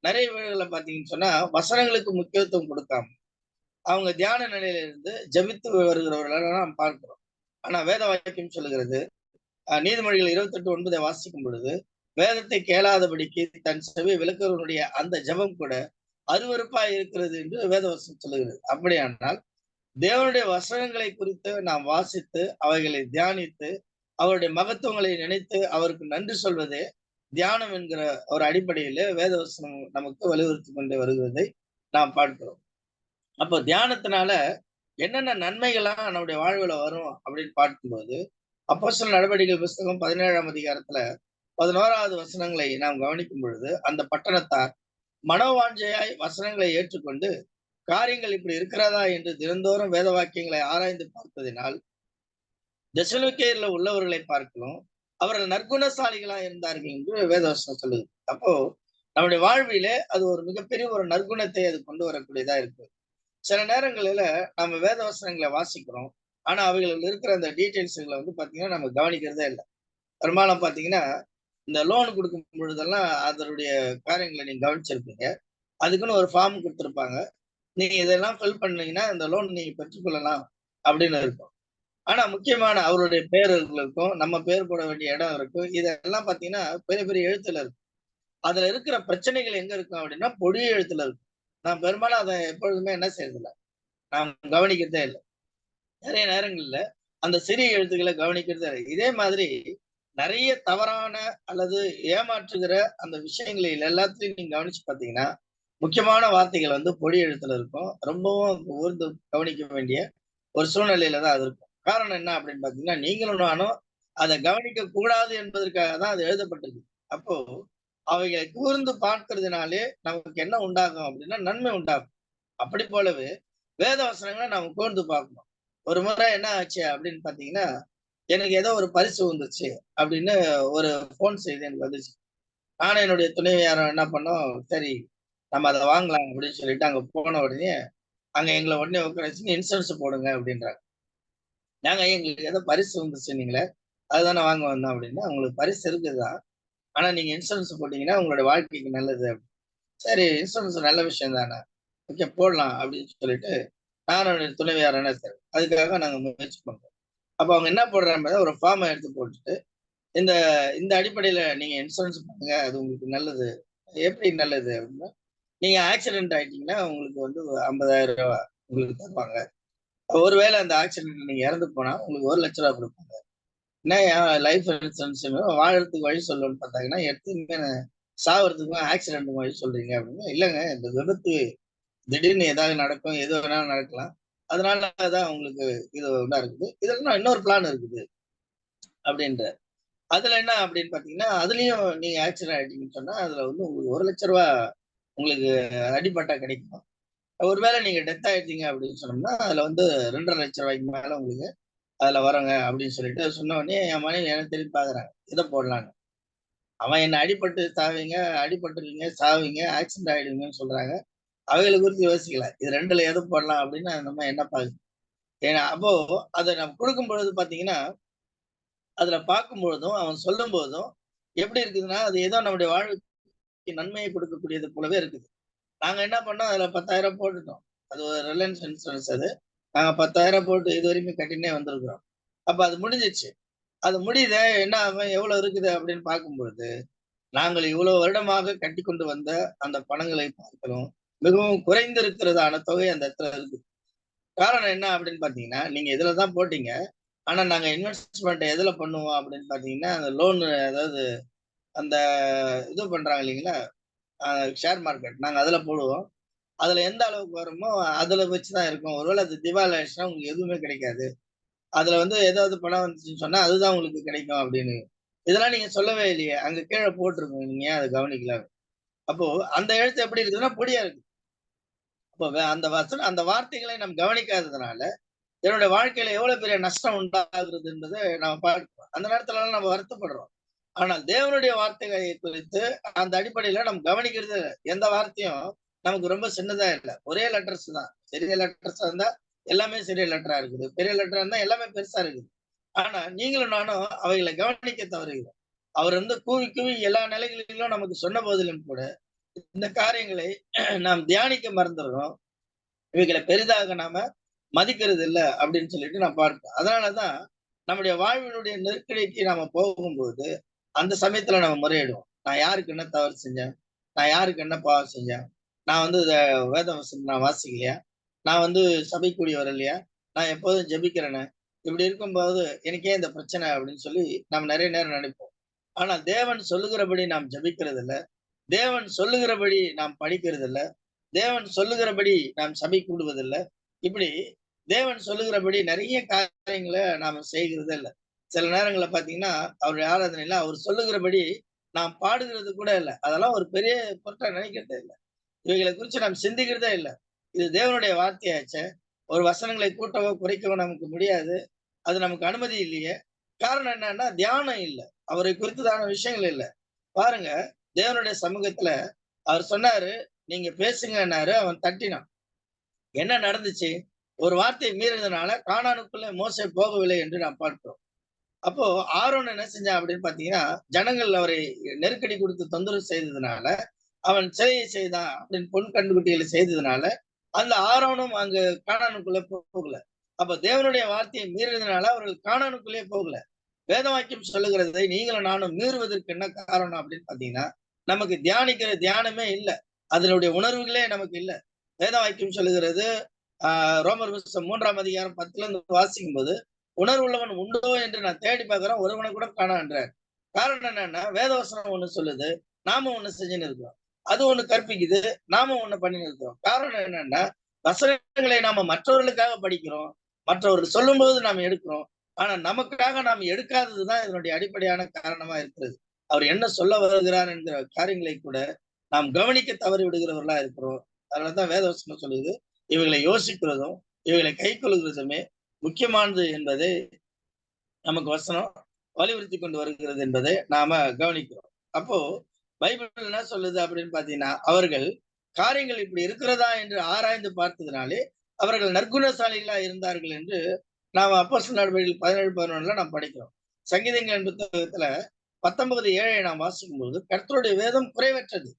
நிறைய வீடுகளை பாத்தீங்கன்னு சொன்னா வசனங்களுக்கு முக்கியத்துவம் கொடுக்காம அவங்க தியான நிலையில இருந்து ஜபித்து வருகிறவர்களை நாம் பார்க்கிறோம். ஆனா வேத வாக்கியம் சொல்லுகிறது, நீதிமொழிகள் 28:9 வாசிக்கும் பொழுது, வேதத்தை கேளாதபடிக்கு தன் செவி விளக்குவனுடைய அந்த ஜபம் கூட அருவருப்பா இருக்கிறது என்று வேதவசனம் சொல்லுகிறது. அப்படியானால் தேவனுடைய வசனங்களை குறித்து நாம் வாசித்து அவைகளை தியானித்து அவருடைய மகத்துவங்களை நினைத்து அவருக்கு நன்றி சொல்வதே தியானம் என்கிற ஒரு அடிப்படையிலே வேதவசனம் நமக்கு வலியுறுத்தி கொண்டே வருகிறதை நாம் பார்க்கிறோம். அப்போ தியானத்தினால என்னென்ன நன்மைகள்லாம் நம்முடைய வாழ்வுல வரும் அப்படின்னு பார்க்கும்போது, அப்போஸ்தலர் நடவடிக்கைகள் புஸ்தகம் 17ஆம் அதிகாரத்துல 11வது வசனங்களை நாம் கவனிக்கும் பொழுது, அந்த பட்டணத்தார் மனோவாஞ்சையாய் வசனங்களை ஏற்றுக்கொண்டு காரியங்கள் இப்படி இருக்கிறதா என்று தினந்தோறும் வேத வாக்கியங்களை ஆராய்ந்து பார்த்ததினால் தெசலோனிக்கேயர்ல உள்ளவர்களை பார்க்கிறோம் அவர்கள் நற்குணசாலிகளா இருந்தார்கள் என்று வேதவசனம் சொல்லுது. அப்போ நம்முடைய வாழ்விலே அது ஒரு மிகப்பெரிய ஒரு நற்குணத்தை அது கொண்டு வரக்கூடியதா இருக்கு. சில நேரங்களில நம்ம வேத வசனங்களை வாசிக்கிறோம். ஆனா அவைகளில் இருக்கிற அந்த டீட்டெயில்ஸ்களை பாத்தீங்கன்னா நம்ம கவனிக்கிறதே இல்லை. பெரும்பாலும் பாத்தீங்கன்னா இந்த லோன் கொடுக்கும் பொழுதெல்லாம் அதனுடைய காரியங்களை நீங்க கவனிச்சிருப்பீங்க. அதுக்குன்னு ஒரு ஃபார்ம் கொடுத்துருப்பாங்க. நீங்க இதெல்லாம் ஃபில் பண்ணீங்கன்னா இந்த லோன் நீங்க பெற்றுக்கொள்ளலாம் அப்படின்னு இருக்கும். ஆனா முக்கியமான அவருடைய பேர்கள் இருக்கும், நம்ம பேர் போட வேண்டிய இடம் இருக்கும். இதெல்லாம் பாத்தீங்கன்னா பெரிய பெரிய எழுத்துல இருக்கும். அதுல இருக்கிற பிரச்சனைகள் எங்க இருக்கும் அப்படின்னா பொடி எழுத்துல இருக்கும். நான் பெரும்பாலும் அதை எப்பொழுதுமே என்ன செய்யறதில்லை, நான் கவனிக்கிறதே இல்லை. நிறைய நேரங்கள்ல அந்த சிறிய எழுத்துக்களை கவனிக்கிறதே இல்லை. இதே மாதிரி நிறைய தவறான அல்லது ஏமாற்றுகிற அந்த விஷயங்களை எல்லாத்தையும் நீங்க கவனிச்சு பாத்தீங்கன்னா முக்கியமான வார்த்தைகள் பொடி எழுத்துல இருக்கும். ரொம்பவும் ஊர்ந்து கவனிக்க வேண்டிய ஒரு சூழ்நிலையில தான் அது இருக்கும். காரணம் என்ன அப்படின்னு பாத்தீங்கன்னா, நீங்களும் நானும் அதை கவனிக்க கூடாது என்பதற்காக தான் அது எழுதப்பட்டிருக்கு. அப்போ அவைகளை கூர்ந்து பார்க்கிறதுனாலே நமக்கு என்ன உண்டாகும் அப்படின்னா நன்மை உண்டாகும். அப்படி போலவே வேத வசனங்களை நாம கூர்ந்து பார்க்கணும். ஒரு முறை என்ன ஆச்சு அப்படின்னு பாத்தீங்கன்னா, எனக்கு ஏதோ ஒரு பரிசு வந்துச்சு அப்படின்னு ஒரு போன் செய்தி எனக்கு வந்துச்சு. நானும் என்னுடைய துணைவியாரும் என்ன பண்ணோம், சரி நம்ம அதை வாங்கலாம் அப்படின்னு சொல்லிட்டு அங்க போன உடனே அங்க எங்களை உடனே உட்கார வச்சு இன்சூரன்ஸ் போடுங்க அப்படின்றாங்க. நாங்க எங்களுக்கு ஏதோ பரிசு வந்துச்சு நீங்களே அதுதானே வாங்க வந்தோம் அப்படின்னா, உங்களுக்கு பரிசு இருக்குதான், ஆனா நீங்க இன்சூரன்ஸ் போட்டீங்கன்னா உங்களோட வாழ்க்கைக்கு நல்லது. சரி இன்சூரன்ஸ் நல்ல விஷயம் தானே, ஓகே போடலாம் அப்படின்னு சொல்லிட்டு நானும் துணைவியார் என்ன சார் அதுக்காக நாங்க முயற்சி பண்றோம். அப்ப அவங்க என்ன போடுறாங்க, ஒரு ஃபார்மை எடுத்து போட்டுட்டு இந்த இந்த அடிப்படையில நீங்க இன்சூரன்ஸ் பண்ணுங்க அது உங்களுக்கு நல்லது. எப்படி நல்லது அப்படின்னா, நீங்க ஆக்சிடென்ட் ஆயிட்டீங்கன்னா உங்களுக்கு 50,000 ரூபாய் உங்களுக்கு தருவாங்க. ஒருவேளை அந்த ஆக்சிடென்ட் நீங்க இறந்து போனா உங்களுக்கு 1,00,000 ரூபாய் கொடுப்பாங்க. என்ன லைஃப் இன்சூரன்ஸ் வாழறதுக்கு வழி சொல்லணும்னு பார்த்தாங்கன்னா எடுத்து சாவறதுக்கும் ஆக்சிடென்ட்டுக்கும் வழி சொல்றீங்க அப்படின்னு. இல்லைங்க, இந்த விபத்து திடீர்னு ஏதாவது நடக்கும், எது வேணாலும் நடக்கலாம். அதனாலதான் உங்களுக்கு இது ஒன்றா இருக்குது. இதெல்லாம் இன்னொரு பிளான் இருக்குது அப்படின்ற. அதுல என்ன அப்படின்னு பாத்தீங்கன்னா, அதுலயும் நீங்க ஆக்சிடென்ட் ஆயிட்டீங்கன்னு சொன்னா அதுல வந்து உங்களுக்கு 1,00,000 உங்களுக்கு அடிபட்டா கிடைக்கும். ஒருவேளை நீங்க டெத் ஆயிட்டீங்க அப்படின்னு சொன்னோம்னா அதுல வந்து 2,50,000 மேல உங்களுக்கு அதுல வரங்க அப்படின்னு சொல்லிட்டு சொன்ன உடனே என் மனைவி எனக்கு திரும்பி பாக்குறாங்க, இதை போடலான்னு. அவன் என்ன அடிபட்டுருவீங்க, சாவீங்க, ஆக்சிடென்ட் ஆயிடுவீங்கன்னு சொல்றாங்க. அவைகளை குறித்து யோசிக்கல. இது 2ல எது போடலாம் அப்படின்னு நம்ம என்ன பாக்குது. ஏன்னா அப்போ அதை நம்ம கொடுக்கும் பொழுது பாத்தீங்கன்னா, அதுல பார்க்கும் பொழுதும் அவன் சொல்லும் போதும் எப்படி இருக்குதுன்னா, அது ஏதோ நம்முடைய வாழ்வுக்கு நன்மையை கொடுக்கக்கூடியது போலவே இருக்குது. நாங்க என்ன பண்ணோம், அதுல 10,000 போட்டுட்டோம். அது ஒரு ரிலையன்ஸ் இன்சூரன்ஸ் அது. நாங்க 10,000 போட்டு இதுவரைக்கும் கட்டினே வந்திருக்கிறோம். அப்ப அது முடிஞ்சிச்சு. அது முடியுதே, என்ன ஆகும், எவ்வளவு இருக்குது அப்படின்னு பார்க்கும்பொழுது, நாங்கள் இவ்வளவு வருடமாக கட்டிக்கொண்டு வந்த அந்த பணங்களை பார்க்கிறோம். மிகவும் குறைந்திருக்கிறதான தொகை அந்த இடத்துல இருக்கு. காரணம் என்ன அப்படின்னு பார்த்தீங்கன்னா, நீங்க இதுல தான் போட்டீங்க. ஆனா நாங்க இன்வெஸ்ட்மென்ட் எதுல பண்ணுவோம் அப்படின்னு பார்த்தீங்கன்னா, அந்த லோன், அதாவது அந்த இது பண்றாங்க இல்லைங்களா? Share market. நாங்க அதுல போடுவோம். அதுல எந்த அளவுக்கு வருமோ அதுல வச்சு தான் இருக்கும். ஒருவேளை அது திவால் ஆயிடுச்சுன்னா உங்களுக்கு எதுவுமே கிடைக்காது. அதுல வந்து ஏதாவது பணம் வந்துச்சுன்னு சொன்னா அதுதான் உங்களுக்கு கிடைக்கும் அப்படின்னு. இதெல்லாம் நீங்க சொல்லவே இல்லையே. அங்க கீழ போட்டிருக்கும். நீங்க ஏன் அத கவனிக்கல? அப்போ அந்த எழுத்து எப்படி இருக்குதுன்னா பொடியா இருக்கு. அப்போ அந்த வார்த்தைகளை நாம் கவனிக்காததுனால, என்னுடைய வாழ்க்கையில எவ்வளவு பெரிய நஷ்டம் உண்டாகுறது என்பதை நம்ம பார்க்கிறோம். அந்த நேரத்துலலாம் நம்ம வருத்தப்படுறோம். ஆனால் தேவனுடைய வார்த்தைகளை குறித்து அந்த அடிப்படையில நம்ம கவனிக்கிறது இல்ல. எந்த வார்த்தையும் நமக்கு ரொம்ப சின்னதா இல்ல. ஒரே லெட்டர்ஸ் தான். சிறிய லெட்டர்ஸா இருந்தா எல்லாமே சிறிய லெட்டரா இருக்குது. பெரிய லெட்டரா இருந்தா எல்லாமே பெருசா இருக்குது. ஆனா நீங்களும் நானும் அவைகளை கவனிக்க தவறுகிறோம். அவர் வந்து கூவி கூவி எல்லா நிலைகளிலும் நமக்கு சொன்ன போதிலும் கூட இந்த காரியங்களை நாம் தியானிக்க மறந்துடுறோம். இவைகளை பெரிதாக நாம மதிக்கிறது இல்ல அப்படின்னு சொல்லிட்டு நான் பார்ப்பேன். அதனாலதான் நம்முடைய வாழ்வினுடைய நெருக்கடிக்கு நாம போகும்போது அந்த சமயத்துல நம்ம முறையிடுவோம். நான் யாருக்கு என்ன தவறு செஞ்சேன்? நான் யாருக்கு என்ன பாவம் செஞ்சேன்? நான் வந்து வேத வசனம் நான் வாசிக்கலையா? நான் வந்து சபைக்கூடி வரலையா? நான் எப்போதும் ஜெபிக்கிறேனே. இப்படி இருக்கும்போது எனக்கே இந்த பிரச்சனை அப்படின்னு சொல்லி நம்ம நிறைய நேரம் நினைப்போம். ஆனா தேவன் சொல்லுகிறபடி நாம் ஜெபிக்கிறது இல்ல. தேவன் சொல்லுகிறபடி நாம் படிக்கிறது இல்ல. தேவன் சொல்லுகிறபடி நாம் சபை கூடுவதில்ல. இப்படி தேவன் சொல்லுகிறபடி நிறைய காரியங்களை நாம செய்கிறதே இல்ல. சில நேரங்கள்ல பாத்தீங்கன்னா, அவருடைய ஆராதனையில அவர் சொல்லுகிறபடி நாம் பாடுகிறது கூட இல்ல. அதெல்லாம் ஒரு பெரிய பொருட்டா நினைக்கிறதே இல்ல. இவைகளை குறிச்சு நாம் சிந்திக்கிறதே இல்ல. இது தேவனுடைய வார்த்தையாச்சே. ஒரு வசனங்களை கூட்டவோ, குறைக்கவோ நமக்கு முடியாது. அது நமக்கு அனுமதி இல்லையே. காரணம் என்னன்னா, தியானம் இல்ல. அவரை குறித்ததான விஷயங்கள் இல்ல. பாருங்க, தேவனுடைய சமூகத்துல அவர் சொன்னாரு, நீங்க பேசுங்கன்னாரு. அவன் தட்டினான். என்ன நடந்துச்சு? ஒரு வார்த்தையை மீறினதுனால கானானுக்குள்ள மோசே போகவில்லை என்று நாம் பார்க்கிறோம். அப்போ ஆரோன் என்ன செஞ்சான் அப்படின்னு பாத்தீங்கன்னா, ஜனங்கள் அவரை நெருக்கடி கொடுத்து தொந்தரவு செய்ததுனால, அவன் சிலையை செய்தான் அப்படின்னு பொன் கண்டுகுட்டிகளை செய்ததுனால, அந்த ஆரோனும் அங்கு கானானுக்குள்ள போகல. அப்ப தேவனுடைய வார்த்தையை மீறினதுனால அவர்கள் கானானுக்குள்ளே போகல. வேத வாக்கியம் சொல்லுகிறதை நீங்களும் நானும் மீறுவதற்கு என்ன காரணம் அப்படின்னு பாத்தீங்கன்னா, நமக்கு தியானிக்கிற தியானமே இல்ல. அதனுடைய உணர்வுகளே நமக்கு இல்ல. வேத வாக்கியம் சொல்லுகிறது, ரோமர் புஸ்தகம் 3ஆம் அதிகாரம் 10ல இருந்து வாசிக்கும் போது, உணர்வுள்ளவன் உண்டோ என்று நான் தேடி பார்க்கிறேன், ஒருவனை கூட காணான்றார். காரணம் என்னன்னா, வேதவசனம் ஒண்ணு சொல்லுது, நாம ஒண்ணு செஞ்சுன்னு இருக்கிறோம். அது ஒண்ணு கற்பிக்குது, நாம ஒண்ணு பண்ணின்னு இருக்கிறோம். காரணம் என்னன்னா, வசனங்களை நாம மற்றவர்களுக்காக படிக்கிறோம், மற்றவர்கள் சொல்லும்போது நாம் எடுக்கிறோம். ஆனா நமக்காக நாம் எடுக்காததுதான் இதனுடைய அடிப்படையான காரணமா இருக்கிறது. அவர் என்ன சொல்ல வருகிறார் என்கிற காரியங்களை கூட நாம் கவனிக்க தவறி விடுகிறவர்களா இருக்கிறோம். அதனாலதான் வேதவசனம் சொல்லுது, இவைகளை யோசிக்கிறதும் இவைகளை கை கொள்கிறதுமே முக்கியமானது என்பதை நமக்கு வசனம் வலியுறுத்தி கொண்டு வருகிறது என்பதை நாம கவனிக்கிறோம். அப்போ பைபிள் என்ன சொல்லுது அப்படின்னு பாத்தீங்கன்னா, அவர்கள் காரியங்கள் இப்படி இருக்கிறதா என்று ஆராய்ந்து பார்த்ததுனாலே அவர்கள் நற்குணசாலிகளா இருந்தார்கள் என்று நாம் அப்போஸ்தலர் நடவடிக்கைகள் 17:11 நாம் படிக்கிறோம். சங்கீதங்களின் புத்தகத்துல 19:7 நாம் வாசிக்கும் போது, கர்த்தருடைய வேதம் குறைவற்றது,